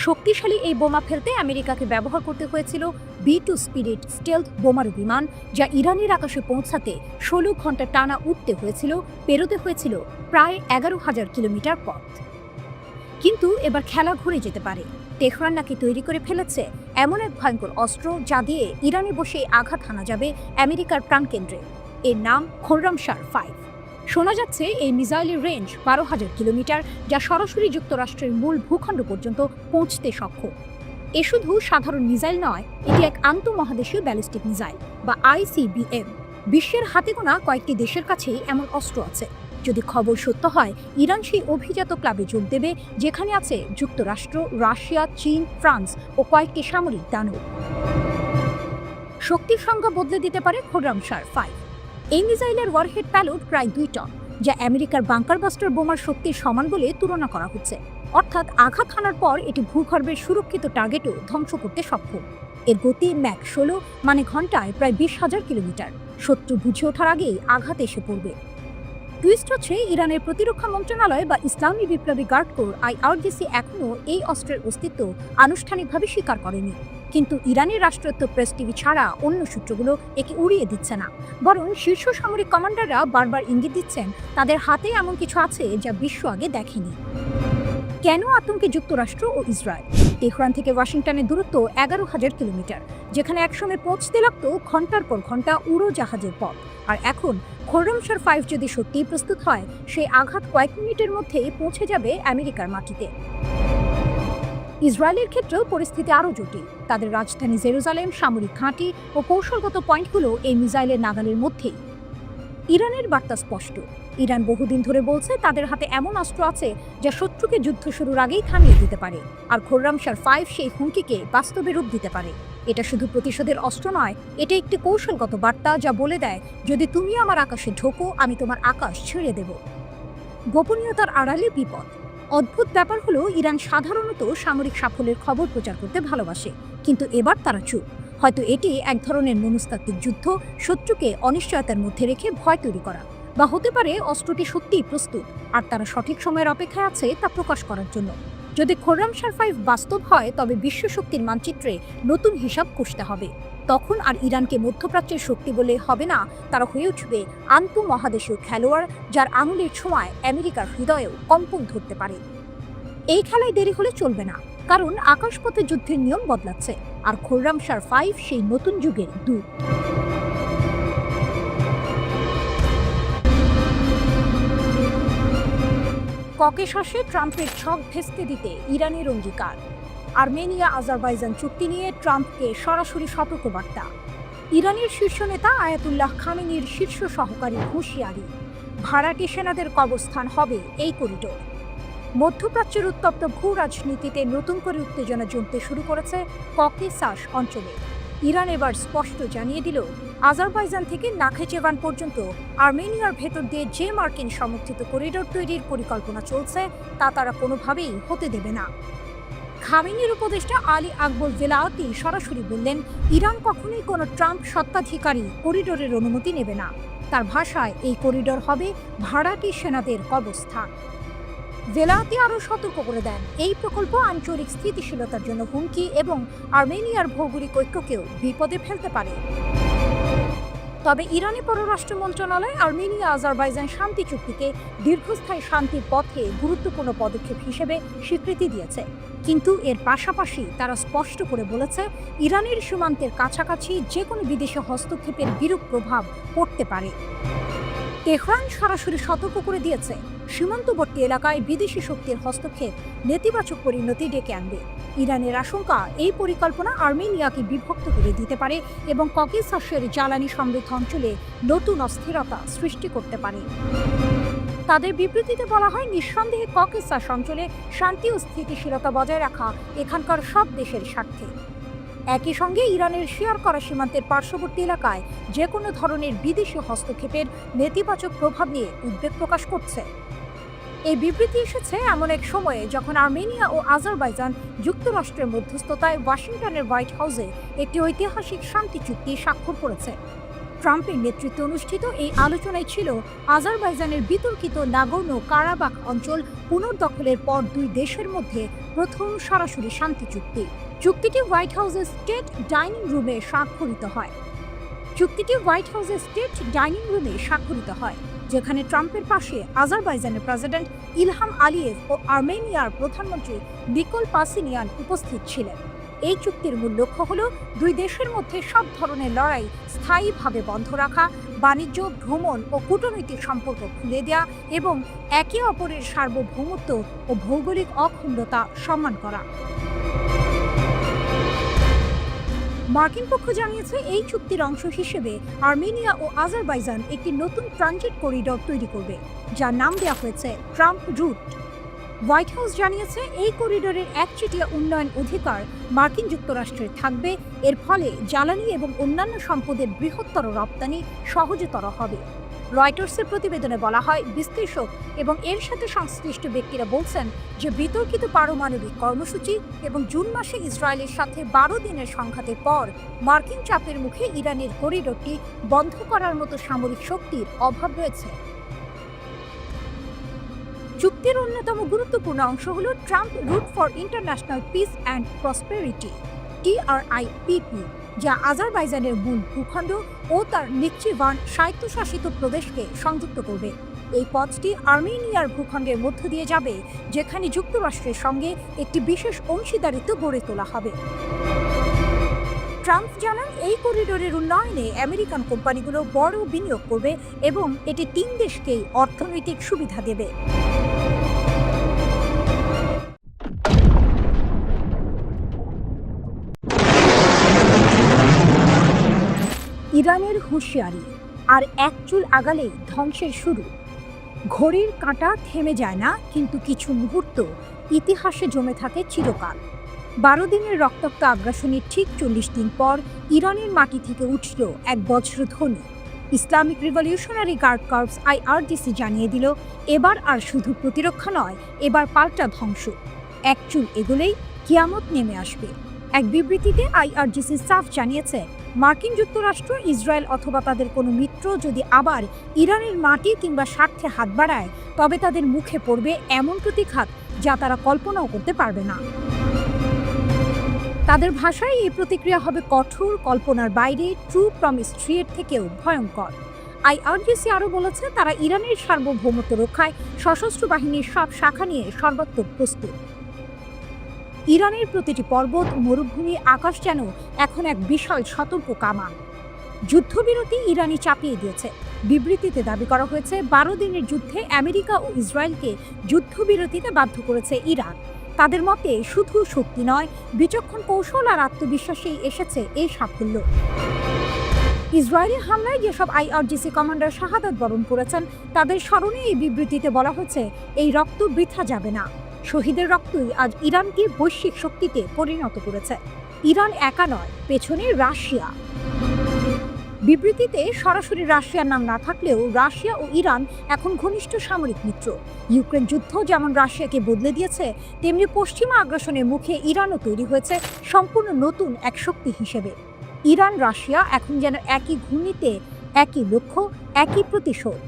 শক্তিশালী এই বোমা ফেলতে আমেরিকাকে ব্যবহার করতে হয়েছিল B-2 স্পিরিট স্টেলথ বোমারু বিমান, যা ইরানের আকাশে পৌঁছাতে 16 ঘন্টা টানা উঠতে হয়েছিল, পেরোতে হয়েছিল প্রায় 11,000 কিলোমিটার পথ। কিন্তু এবার খেলা ঘুরে যেতে পারে। তেহরান নাকি তৈরি করে ফেলেছে এমন এক ভয়ঙ্কর অস্ত্র, যা দিয়ে ইরানে বসে আঘাত হানা যাবে আমেরিকার প্রাণকেন্দ্রে। এর নাম খোররামশার 5। শোনা যাচ্ছে এই মিসাইলের রেঞ্জ 12,000 কিলোমিটার, যা সরাসরি যুক্তরাষ্ট্রের মূল ভূখণ্ড পর্যন্ত পৌঁছতে সক্ষম। এ শুধু সাধারণ মিসাইল নয়, এটি এক আন্তঃমহাদেশীয় ব্যালিস্টিক মিসাইল বা ICBM। বিশ্বের হাতে গোনা কয়েকটি দেশের কাছেই এমন অস্ত্র আছে। যদি খবর সত্য হয়, ইরান সেই অভিজাত ক্লাবে যোগ দেবে, যেখানে আছে যুক্তরাষ্ট্র, রাশিয়া, চীন, ফ্রান্স ও কয়েকটি সামরিক দানব। শক্তির সংখ্যা বদলে দিতে পারে খোররামশার 5। এই মিসাইলের ওয়ারহেড প্যালোড প্রায় 2 টন, যা আমেরিকার বাংকার বাস্টার বোমার শক্তির সমান বলে তুলনা করা হচ্ছে। অর্থাৎ আঘাত হানার পর এটি ভূগর্ভের সুরক্ষিত টার্গেটও ধ্বংস করতে সক্ষম। এর গতি ম্যাক 16, মানে ঘন্টায় প্রায় 20,000 কিলোমিটার। শত্রু বুঝে ওঠার আগেই আঘাত এসে পড়বে। টুইস্ট হচ্ছে, ইরানের প্রতিরক্ষা মন্ত্রণালয় বা ইসলামী বিপ্লবী গার্ড কোর IRGC এখনও এই অস্ত্রের অস্তিত্ব আনুষ্ঠানিকভাবে স্বীকার করেনি। কিন্তু ইরানের রাষ্ট্রায়ত্ত প্রেস টিভি ছাড়া অন্য সূত্রগুলো একে উড়িয়ে দিচ্ছে না, বরং শীর্ষ সামরিক কমান্ডাররা বারবার ইঙ্গিত দিচ্ছেন তাদের হাতে এমন কিছু আছে যা বিশ্ব আগে দেখেনি। কেন আতঙ্কে যুক্তরাষ্ট্র ও ইসরায়েল? তেহরান থেকে ওয়াশিংটনের দূরত্ব 11,000 কিলোমিটার, যেখানে একসময় পৌঁছতে লাগতো ঘন্টার পর ঘন্টা উড়োজাহাজের পথ। আর এখন খোররামশার 5 যদি সত্যিই প্রস্তুত হয়, সেই আঘাত কয়েক মিনিটের মধ্যেই পৌঁছে যাবে আমেরিকার মাটিতে। ইসরায়েলের ক্ষেত্রেও পরিস্থিতি আরও জটিল। তাদের রাজধানী জেরুজালেম, সামরিক ঘাঁটি ও কৌশলগত পয়েন্টগুলো এই মিসাইলের নাগালের মধ্যেই। ইরানের বার্তা স্পষ্ট। ইরান বহুদিন ধরে বলছে তাদের হাতে এমন অস্ত্র আছে যা শত্রুকে যুদ্ধ শুরুর আগেই থামিয়ে দিতে পারে, আর খোররামশার-5 সেই হুমকিকে বাস্তবে রূপ দিতে পারে। এটা শুধু প্রতিশোধের অস্ত্র নয়, এটা একটি কৌশলগত বার্তা যা বলে দেয়, যদি তুমি আমার আকাশে ঢোকো, আমি তোমার আকাশ ছেড়ে দেব। গোপনীয়তার আড়ালে বিপদ। অদ্ভুত ব্যাপার হলো, ইরান সাধারণত সামরিক সাফল্যের খবর প্রচার করতে ভালোবাসে, কিন্তু এবার তারা চুপ। হয়তো এটি এক ধরনের মনস্তাত্ত্বিক যুদ্ধ, শত্রুকে অনিশ্চয়তার মধ্যে রেখে ভয় তৈরি করা, বা হতে পারে অস্ত্রটি সত্যিই প্রস্তুত আর তারা সঠিক সময়ের অপেক্ষায় আছে তা প্রকাশ করার জন্য। যদি খোররামশার-5 বাস্তব হয়, তবে বিশ্বশক্তির মানচিত্রে নতুন হিসাব কষতে হবে। তখন আর ইরানকে মধ্যপ্রাচ্যের শক্তি বলে হবে না, তারা হয়ে উঠবে আন্তঃমহাদেশীয় খেলোয়াড়, যার আঙুলের ছোঁয়ায় আমেরিকার হৃদয়েও কম্পন ধরতে পারে। এই খেলায় দেরি হলে চলবে না, কারণ আকাশপথে যুদ্ধের নিয়ম বদলাচ্ছে, আর খোররামশার-5 সেই নতুন যুগের দূত। ককেশাসে ট্রাম্পের ছক ভেস্তে দিতে ইরানের অঙ্গীকার। আর্মেনিয়া আজারবাইজান চুক্তি নিয়ে ট্রাম্পকে সরাসরি সতর্কবার্তা। ইরানের শীর্ষ নেতা আয়াতুল্লাহ খামেনির শীর্ষ সহকারী হুঁশিয়ারি, ভাড়াটে সেনাদের কবরস্থান হবে এই করিডোর। মধ্যপ্রাচ্যের উত্তপ্ত ভূ রাজনীতিতে নতুন করে উত্তেজনা জমতে শুরু করেছে ককেসাস অঞ্চলে। ইরান এবার স্পষ্ট জানিয়ে দিল, আজারবাইজান থেকে নাখেচেভান পর্যন্ত আর্মেনিয়ার ভেতর দিয়ে যে মার্কিন সমর্থিত করিডোর তৈরির পরিকল্পনা চলছে তা তারা কোনোভাবেই হতে দেবে না। খামেনির উপদেষ্টা আলী আকবর ভেলাওয়াতি সরাসরি বললেন, ইরান কখনোই কোনো ট্রাম্প স্বত্বাধিকারী করিডোরের অনুমতি নেবে না। তার ভাষায়, এই করিডোর হবে ভাড়াটি সেনাদের কবরস্থান। ভেলাওয়াতি আরও সতর্ক করে দেন, এই প্রকল্প আঞ্চলিক স্থিতিশীলতার জন্য হুমকি এবং আর্মেনিয়ার ভৌগোলিক ঐক্যকেও বিপদে ফেলতে পারে। তবে ইরানি পররাষ্ট্র মন্ত্রণালয় আর্মেনিয়া আজারবাইজান শান্তি চুক্তিকে দীর্ঘস্থায়ী শান্তির পথে গুরুত্বপূর্ণ পদক্ষেপ হিসেবে স্বীকৃতি দিয়েছে, কিন্তু এর পাশাপাশি তারা স্পষ্ট করে বলেছে, ইরানের সীমান্তের কাছাকাছি যে কোনো বিদেশি হস্তক্ষেপের বিরূপ প্রভাব পড়তে পারে। তেহরান সরাসরি সতর্ক করে দিয়েছে, সীমান্তবর্তী এলাকায় বিদেশি শক্তির হস্তক্ষেপ নেতিবাচক পরিণতি ডেকে আনবে। ইরানের আশঙ্কা, এই পরিকল্পনা আর্মেনিয়াকে বিভক্ত করে দিতে পারে এবং ককেসাসের জ্বালানি সমৃদ্ধ অঞ্চলে নতুন অস্থিরতা সৃষ্টি করতে পারে। তাদের বিবৃতিতে বলা হয়, নিঃসন্দেহে ককেসাস অঞ্চলে শান্তি ও স্থিতিশীলতা বজায় রাখা এখানকার সব দেশের স্বার্থে। একই সঙ্গে ইরানের শেয়ার করা সীমান্তের পার্শ্ববর্তী এলাকায় যে কোনো ধরনের বিদেশি হস্তক্ষেপের নেতিবাচক প্রভাব নিয়ে উদ্বেগ প্রকাশ করছে। এই বিবৃতি এসেছে এমন এক সময়ে যখন আর্মেনিয়া ও আজারবাইজান যুক্তরাষ্ট্রের মধ্যস্থতায় ওয়াশিংটনের হোয়াইট হাউসে একটি ঐতিহাসিক শান্তি চুক্তি স্বাক্ষর করেছে। ট্রাম্পের নেতৃত্বে অনুষ্ঠিত এই আলোচনায় ছিল আজারবাইজানের বিতর্কিত নাগোর্নো কারাবাখ অঞ্চল পুনর্দখলের পর দুই দেশের মধ্যে প্রথম সরাসরি শান্তি চুক্তি। চুক্তিটি হোয়াইট হাউসের স্টেট ডাইনিং রুমে স্বাক্ষরিত হয়, যেখানে ট্রাম্পের পাশে আজারবাইজানের প্রেসিডেন্ট ইলহাম আলিয়েভ ও আর্মেনিয়ার প্রধানমন্ত্রী নিকোল পাসিনিয়ান উপস্থিত ছিলেন। এই চুক্তির মূল লক্ষ্য হল দুই দেশের মধ্যে সব ধরনের লড়াই স্থায়ীভাবে বন্ধ রাখা, বাণিজ্য, ভ্রমণ ও কূটনৈতিক সম্পর্ক খুলে দেওয়া এবং একে অপরের সার্বভৌমত্ব ও ভৌগোলিক অখণ্ডতা সম্মান করা। মার্কিন পক্ষ জানিয়েছে, এই চুক্তির অংশ হিসেবে আর্মেনিয়া ও আজারবাইজান একটি নতুন ট্রানজিট করিডোর তৈরি করবে, যার নাম দেওয়া হয়েছে ট্রাম্প রুট। হোয়াইট হাউস জানিয়েছে, এই করিডোরের একচেটিয়া উন্নয়ন অধিকার মার্কিন যুক্তরাষ্ট্রের থাকবে। এর ফলে জ্বালানি এবং অন্যান্য সম্পদের বৃহত্তর রপ্তানি সহজতর হবে। রয়টার্সের প্রতিবেদনে বলা হয়, বিশ্লেষক এবং এর সাথে সংশ্লিষ্ট ব্যক্তিরা বলছেন যে বিতর্কিত পারমাণবিক কর্মসূচি এবং জুন মাসে ইসরায়েলের সাথে 12 দিনের সংঘাতের পর মার্কিন চাপের মুখে ইরানের করিডোরটি বন্ধ করার মতো সামরিক শক্তির অভাব রয়েছে। চুক্তির অন্যতম গুরুত্বপূর্ণ অংশ হল Trump Route for International Peace and Prosperity (TRIPP), যা আজারবাইজানের মূল ভূখণ্ড ও তার নাখচিভান স্বায়ত্তশাসিত প্রদেশকে সংযুক্ত করবে। এই পথটি আর্মেনিয়ার ভূখণ্ডের মধ্য দিয়ে যাবে, যেখানে যুক্তরাষ্ট্রের সঙ্গে একটি বিশেষ অংশীদারিত্ব গড়ে তোলা হবে। ট্রাম্প জানান, এই করিডোরের উন্নয়নে আমেরিকান কোম্পানিগুলো বড় বিনিয়োগ করবে এবং এটি 3 দেশকেই অর্থনৈতিক সুবিধা দেবে। ইরানের হুঁশিয়ারি, আর এক চুল আগালেই ধ্বংসের শুরু। ঘড়ির কাঁটা থেমে যায় না, কিন্তু কিছু মুহূর্ত ইতিহাসে জমে থাকে চিরকাল। 12 দিনের রক্তাক্ত আগ্রাসনের ঠিক 40 দিন পর ইরানের মাটি থেকে উঠল এক বজ্রধ্বনি। Islamic revolutionary guard corps IRGC জানিয়ে দিল, এবার আর শুধু প্রতিরক্ষা নয়, এবার পাল্টা ধ্বংস। এক চুল এগোলেই কিয়ামত নেমে আসবে। এক বিবৃতিতে IRGC স্টাফ জানিয়েছে, মার্কিন যুক্তরাষ্ট্র, ইসরায়েল অথবা তাদের কোনো মিত্র যদি আবার ইরানের মাটি কিংবা স্বার্থে হাত বাড়ায়, তবে তাদের মুখে পড়বে এমন প্রতিঘাত যা তারা কল্পনাও করতে পারবে না। তাদের ভাষায় এই প্রতিক্রিয়া হবে কঠোর, কল্পনার বাইরে, ট্রু প্রমিস 3 এর থেকেও ভয়ঙ্কর। IRGC আরও বলেছে, তারা ইরানের সার্বভৌমত্ব রক্ষায় সশস্ত্র বাহিনীর সব শাখা নিয়ে সর্বাত্মক প্রস্তুত। ইরানের প্রতিটি পর্বত, মরুভূমি, আকাশ যেন এখন এক বিশাল সতর্ক কামান। যুদ্ধবিরতি ইরানি চাপিয়ে দিয়েছে। বিবৃতিতে দাবি করা হয়েছে, 12 দিনের যুদ্ধে আমেরিকা ও ইসরায়েলকে যুদ্ধবিরতিতে বাধ্য করেছে ইরান। তাদের মতে শুধু শক্তি নয়, বিচক্ষণ কৌশল আর আত্মবিশ্বাসেই এসেছে এই সাফল্য। ইসরায়েলি হামলায় যেসব IRGC কমান্ডার শাহাদাত বরণ করেছেন, তাদের স্মরণে এই বিবৃতিতে বলা হয়েছে, এই রক্ত বৃথা যাবে না। শহীদের রক্তই আজ ইরানকে বৈশ্বিক শক্তিতে পরিণত করেছে। ইরান একা নয়, পেছনে রাশিয়া। বিবৃতিতে সরাসরি রাশিয়ার নাম না থাকলেও রাশিয়া ও ইরান এখন ঘনিষ্ঠ সামরিক মিত্র। ইউক্রেন যুদ্ধ যেমন রাশিয়াকে বদলে দিয়েছে, তেমনি পশ্চিমা আগ্রাসনের মুখে ইরানও তৈরি হয়েছে সম্পূর্ণ নতুন এক শক্তি হিসেবে। ইরান রাশিয়া এখন যেন একই ঘূর্ণিতে, একই লক্ষ্য, একই প্রতিশোধ।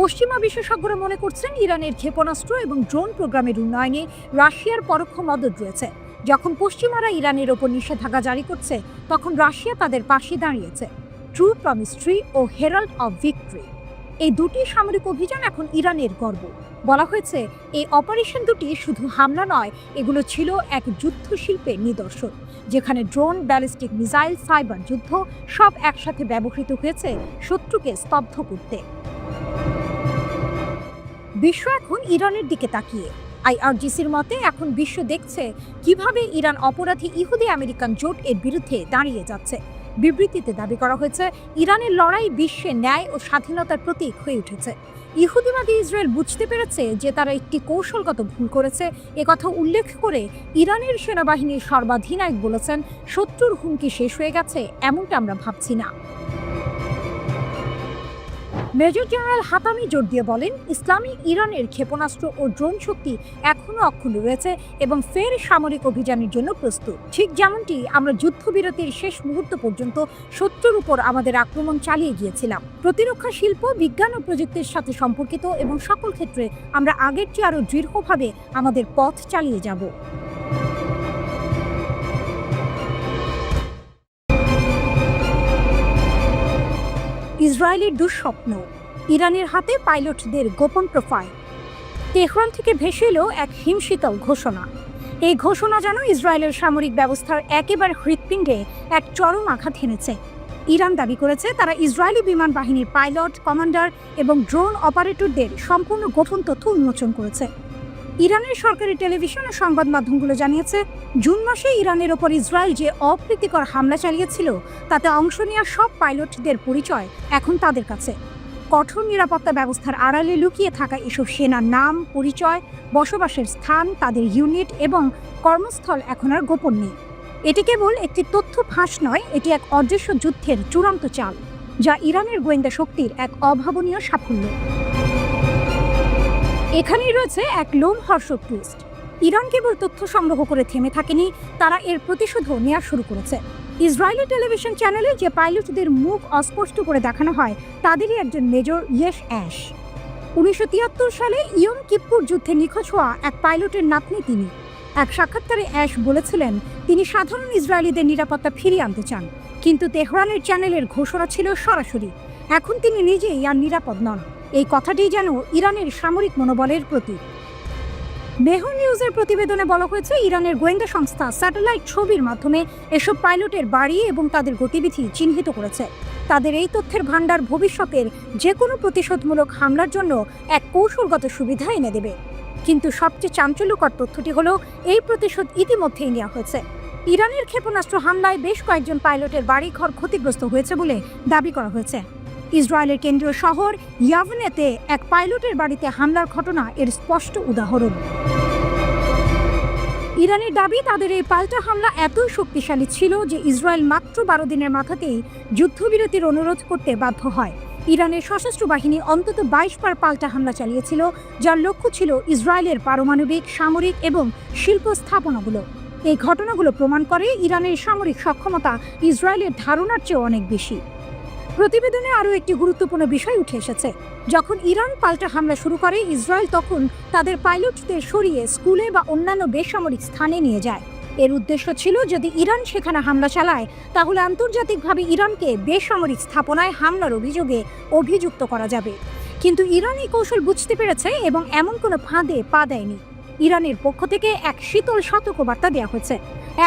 পশ্চিমা বিশেষজ্ঞরা মনে করছেন, ইরানের ক্ষেপণাস্ত্র এবং ড্রোন প্রোগ্রামের উন্নয়নে রাশিয়ার পরোক্ষ মদদ রয়েছে। যখন পশ্চিমারা ইরানের ওপর নিষেধাজ্ঞা জারি করছে, তখন রাশিয়া তাদের পাশে দাঁড়িয়েছে। ট্রু প্রমিস 3 ও হেরাল্ড অফ ভিক্টরি, এই দুটি সামরিক অভিযান এখন ইরানের গর্ব। বলা হয়েছে, এই অপারেশন দুটি শুধু হামলা নয়, এগুলো ছিল এক যুদ্ধ শিল্পের নিদর্শন, যেখানে ড্রোন, ব্যালিস্টিক মিসাইল, সাইবার যুদ্ধ সব একসাথে ব্যবহৃত হয়েছে শত্রুকে স্তব্ধ করতে। বিশ্ব এখন ইরানের দিকে তাকিয়ে। IRGCর মতে, এখন বিশ্ব দেখছে কিভাবে ইরান অপরাধী ইহুদি আমেরিকান জোট এর বিরুদ্ধে দাঁড়িয়ে যাচ্ছে। বিবৃতিতে দাবি করা হয়েছে, ইরানের লড়াই বিশ্বে ন্যায় ও স্বাধীনতার প্রতীক হয়ে উঠেছে। ইহুদিবাদী ইসরায়েল বুঝতে পেরেছে যে তারা একটি কৌশলগত ভুল করেছে। একথা উল্লেখ করে ইরানের সেনাবাহিনীর সর্বাধিনায়ক বলেছেন, শত্রুর হুমকি শেষ হয়ে গেছে এমনটা আমরা ভাবছি না। মেজর জেনারেল হাতামি জোর দিয়ে বলেন, ইসলামী ইরানের ক্ষেপণাস্ত্র ও ড্রোন শক্তি এখনও অক্ষুণ্ণ রয়েছে এবং ফের সামরিক অভিযানের জন্য প্রস্তুত। ঠিক যেমনটি আমরা যুদ্ধবিরতির শেষ মুহূর্ত পর্যন্ত শত্রুর উপর আমাদের আক্রমণ চালিয়ে গিয়েছিলাম। প্রতিরক্ষা শিল্প, বিজ্ঞান ও প্রযুক্তির সাথে সম্পর্কিত এবং সকল ক্ষেত্রে আমরা আগের চেয়ে আরও দৃঢ়ভাবে আমাদের পথ চালিয়ে যাব। ইসরায়েলের দুঃস্বপ্ন, ইরানের হাতে পাইলটদের গোপন প্রোফাইল। তেহরান থেকে ভেসে এলো এক হিমশীতল ঘোষণা। এই ঘোষণা যেন ইসরায়েলের সামরিক ব্যবস্থার একেবারে হৃৎপিণ্ডে এক চরম আঘাত হেনেছে। ইরান দাবি করেছে, তারা ইসরায়েলি বিমান বাহিনীর পাইলট, কমান্ডার এবং ড্রোন অপারেটরদের সম্পূর্ণ গোপন তথ্য উন্মোচন করেছে। ইরানের সরকারি টেলিভিশন ও সংবাদ মাধ্যমগুলো জানিয়েছে, জুন মাসে ইরানের ওপর ইসরায়েল যে অপ্রীতিকর হামলা চালিয়েছিল, তাতে অংশ নেওয়া সব পাইলটদের পরিচয় এখন তাদের কাছে। কঠোর নিরাপত্তা ব্যবস্থার আড়ালে লুকিয়ে থাকা এসব সেনার নাম, পরিচয়, বসবাসের স্থান, তাদের ইউনিট এবং কর্মস্থল এখন আর গোপন নেই। এটি কেবল একটি তথ্য ফাঁস নয়, এটি এক অদৃশ্য যুদ্ধের চূড়ান্ত চাল, যা ইরানের গোয়েন্দা শক্তির এক অভাবনীয় সাফল্য। এখানেই রয়েছে এক লোমহর্ষক টুইস্ট। ইরান কেবল তথ্য সংগ্রহ করে থেমে থাকেনি, তারা এর প্রতিশোধও নেওয়া শুরু করেছে। ইসরায়েলি টেলিভিশন চ্যানেলে যে পাইলটদের মুখ অস্পষ্ট করে দেখানো হয়, তাদেরই একজন মেজর ইয়েশ অ্যাশ। 1973 সালে ইয়ম কিপ্পুর যুদ্ধে নিখোঁজ হওয়া এক পাইলটের নাতনি তিনি। এক সাক্ষাৎকারে অ্যাশ বলেছিলেন, তিনি সাধারণ ইসরায়েলিদের নিরাপত্তা ফিরিয়ে আনতে চান, কিন্তু তেহরানের চ্যানেলের ঘোষণা ছিল সরাসরি, এখন তিনি নিজেই আর নিরাপদ নন। এই কথাটি যেন ইরানের সামরিক মনোবলের প্রতীক। মেহর নিউজের প্রতিবেদনে বলা হয়েছে, ইরানের গোয়েন্দা সংস্থা স্যাটেলাইট ছবির মাধ্যমে এসব পাইলটের বাড়ি এবং তাদের গতিবিধি চিহ্নিত করেছে। তাদের এই তথ্যের ভাণ্ডার ভবিষ্যতের যে কোনো প্রতিশোধমূলক হামলার জন্য এক কৌশলগত সুবিধা এনে দেবে। কিন্তু সবচেয়ে চাঞ্চল্যকর তথ্যটি হলো, এই প্রতিশোধ ইতিমধ্যেই নেওয়া হয়েছে। ইরানের ক্ষেপণাস্ত্র হামলায় বেশ কয়েকজন পাইলটের বাড়িঘর ক্ষতিগ্রস্ত হয়েছে বলে দাবি করা হয়েছে। ইসরায়েলের কেন্দ্রীয় শহর ইয়াভনেতে এক পাইলটের বাড়িতে হামলার ঘটনা এর স্পষ্ট উদাহরণ। ইরানের দাবি, তাদের এই পাল্টা হামলা এতই শক্তিশালী ছিল যে ইসরায়েল মাত্র 12 দিনের মাথাতেই যুদ্ধবিরতির অনুরোধ করতে বাধ্য হয়। ইরানের সশস্ত্র বাহিনী অন্তত 22 বার পাল্টা হামলা চালিয়েছিল, যার লক্ষ্য ছিল ইসরায়েলের পারমাণবিক, সামরিক এবং শিল্প স্থাপনাগুলো। এই ঘটনাগুলো প্রমাণ করে ইরানের সামরিক সক্ষমতা ইসরায়েলের ধারণার চেয়ে অনেক বেশি। প্রতিবেদনে আরও একটি গুরুত্বপূর্ণ বিষয় উঠে এসেছে। যখন ইরান পাল্টা হামলা শুরু করে, ইসরায়েল তখন তাদের পাইলটদের সরিয়ে স্কুলে বা অন্যান্য বেসামরিক স্থানে নিয়ে যায়। এর উদ্দেশ্য ছিল, যদি ইরান সেখানে হামলা চালায় তাহলে আন্তর্জাতিকভাবে ইরানকে বেসামরিক স্থাপনায় হামলার অভিযোগে অভিযুক্ত করা যাবে। কিন্তু ইরান এই কৌশল বুঝতে পেরেছে এবং এমন কোনো ফাঁদে পা দেয়নি। ইরানের পক্ষ থেকে এক শীতল সতর্কবার্তা দেওয়া হয়েছে।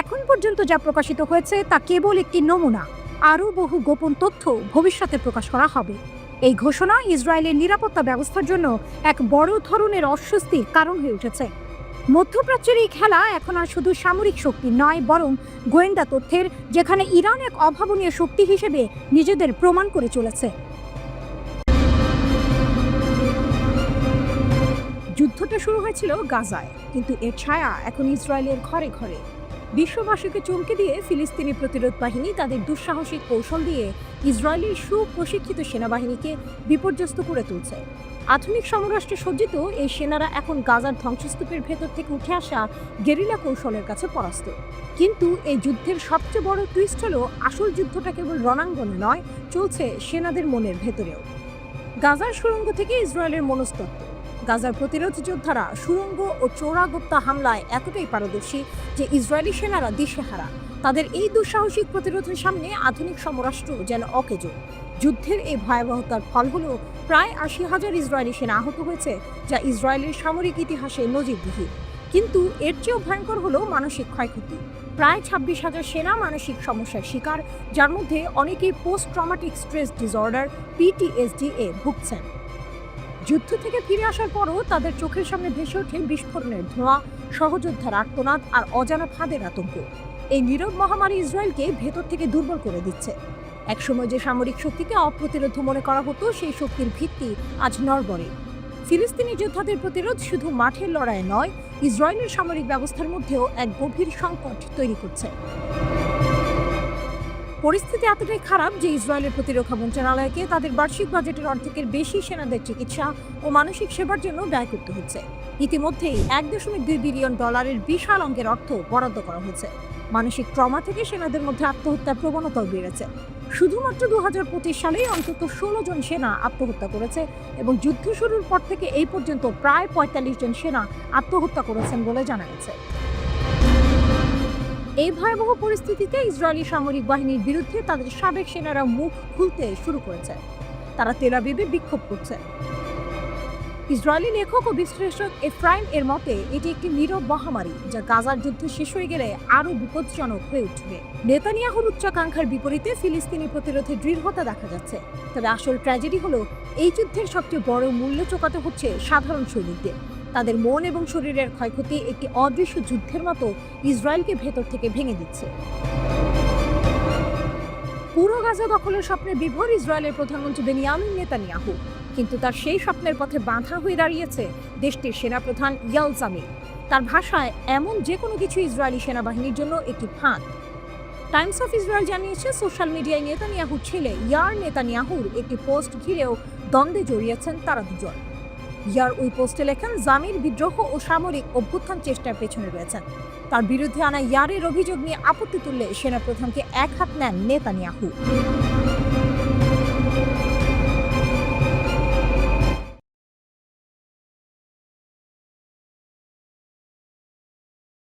এখন পর্যন্ত যা প্রকাশিত হয়েছে তা কেবল একটি নমুনা। আরও বহু গোপন তথ্য ভবিষ্যতে প্রকাশ করা হবে। এই ঘোষণা ইসরায়েলের নিরাপত্তা ব্যবস্থার জন্য এক বড় ধরনের অস্বস্তির কারণ হয়ে উঠেছে। মধ্যপ্রাচ্যের এই খেলা এখন আর শুধু সামরিক শক্তি নয়, বরং গোয়েন্দা তথ্যের, যেখানে ইরান এক অভাবনীয় শক্তি হিসেবে নিজেদের প্রমাণ করে চলেছে। যুদ্ধটা শুরু হয়েছিল গাজায়, কিন্তু এর ছায়া এখন ইসরায়েলের ঘরে ঘরে। বিশ্ববাসীকে চমকে দিয়ে ফিলিস্তিনি প্রতিরোধ বাহিনী তাদের দুঃসাহসিক কৌশল দিয়ে ইসরায়েলের সুপ্রশিক্ষিত সেনাবাহিনীকে বিপর্যস্ত করে তুলছে। আধুনিক সমরাষ্ট্রে সজ্জিত এই সেনারা এখন গাজার ধ্বংসস্তূপের ভেতর থেকে উঠে আসা গেরিলা কৌশলের কাছে পরাস্ত। কিন্তু এই যুদ্ধের সবচেয়ে বড় টুইস্ট হলো, আসল যুদ্ধটা কেবল রণাঙ্গনে নয়, চলছে সেনাদের মনের ভেতরেও। গাজার সুড়ঙ্গ থেকে ইসরায়েলের মনস্তত্ত্ব। গাজার প্রতিরোধ যোদ্ধারা সুড়ঙ্গ ও চোরাগোপ্তা হামলায় এতটাই পারদর্শী যে ইসরায়েলি সেনারা দিশেহারা। তাদের এই দুঃসাহসিক প্রতিরোধের সামনে আধুনিক সমরাষ্ট্র যেন অকেজো। যুদ্ধের এই ভয়াবহতার ফল হলো প্রায় 80,000 ইসরায়েলি সেনা আহত হয়েছে, যা ইসরায়েলের সামরিক ইতিহাসে নজিরবিহীন। কিন্তু এর চেয়েও ভয়ঙ্কর হলো মানসিক ক্ষয়ক্ষতি। প্রায় 26,000 সেনা মানসিক সমস্যার শিকার, যার মধ্যে অনেকেই post traumatic stress disorder PTSD এ ভুগছেন। যুদ্ধ থেকে ফিরে আসার পরও তাদের চোখের সামনে ভেসে ওঠে বিস্ফোরণের ধোঁয়া, সহযোদ্ধার আর্তনাদ আর অজানা ফাঁদের আতঙ্ক। এই নীরব মহামারী ইসরায়েলকে ভেতর থেকে দুর্বল করে দিচ্ছে। একসময় যে সামরিক শক্তিকে অপ্রতিরোধ মনে করা হতো, সেই শক্তির ভিত্তি আজ নড়বড়ে। ফিলিস্তিনি যোদ্ধাদের প্রতিরোধ শুধু মাঠের লড়াই নয়, ইসরায়েলের সামরিক ব্যবস্থার মধ্যেও এক গভীর সংকট তৈরি করছে। পরিস্থিতি এতটাই খারাপ যে ইসরায়েলের প্রতিরক্ষা মন্ত্রণালয়কে তাদের বার্ষিক বাজেটের অর্ধেকের বেশি সেনাদের চিকিৎসা ও মানসিক সেবার জন্য ব্যয় করতে হচ্ছে। ইতিমধ্যেই $1.2 বিলিয়ন বিশাল অঙ্কের অর্থ বরাদ্দ করা হয়েছে। মানসিক ট্রমা থেকে সেনাদের মধ্যে আত্মহত্যার প্রবণতাও বেড়েছে। শুধুমাত্র 2025 সালেই অন্তত 16 জন সেনা আত্মহত্যা করেছে এবং যুদ্ধ শুরুর পর থেকে এই পর্যন্ত প্রায় 45 জন সেনা আত্মহত্যা করেছেন বলে জানা গেছে। এই ভয়াবহ পরিস্থিতিতে ইসরায়েলি সামরিক বাহিনীর বিরুদ্ধে তাদের সাবেক সেনারা মুখ খুলতে শুরু করেছে। তারা তেল আবিবে বিক্ষোভ করছে। ইসরায়েলি লেখক ও বিশ্লেষক এফরাইম এর মতে, এটি একটি নীরব মহামারী যা গাজার যুদ্ধ শেষ হয়ে গেলে আরও বিপজ্জনক হয়ে উঠবে। নেতানিয়াহুর উচ্চাকাঙ্ক্ষার বিপরীতে ফিলিস্তিনি প্রতিরোধে দৃঢ়তা দেখা যাচ্ছে। তবে আসল ট্র্যাজেডি হলো, এই যুদ্ধের সবচেয়ে বড় মূল্য চোকাতে হচ্ছে সাধারণ সৈনিকদের। তাদের মন এবং শরীরের ক্ষয়ক্ষতি একটি অদৃশ্য যুদ্ধের মতো ইসরায়েলকে ভেতর থেকে ভেঙে দিচ্ছে। পুরো গাজা দখলের স্বপ্নে বিভোর ইসরায়েলের প্রধানমন্ত্রী বেনিয়ামিন নেতানিয়াহু, কিন্তু তার সেই স্বপ্নের পথে বাধা হয়ে দাঁড়িয়েছে দেশটির সেনাপ্রধান ইয়াল জামির। তার ভাষায়, এমন যে কোনো কিছু ইসরায়েলি সেনাবাহিনীর জন্য একটি ফাঁদ। টাইমস অফ ইসরায়েল জানিয়েছে, সোশ্যাল মিডিয়ায় নেতানিয়াহুর ছেলে ইয়ার নেতানিয়াহুর একটি পোস্ট ঘিরেও দ্বন্দ্বে জড়িয়েছেন তারা দুজন। ইয়ার ওই পোস্টে লেখেন, জামির বিদ্রোহ ও সামরিক অভ্যুত্থান চেষ্টার পেছনে রয়েছেন। তার বিরুদ্ধে আনা ইয়ারের অভিযোগ নিয়ে আপত্তি তুললে সেনাপ্রধানকে এক হাত নেন নেতানিয়াহু।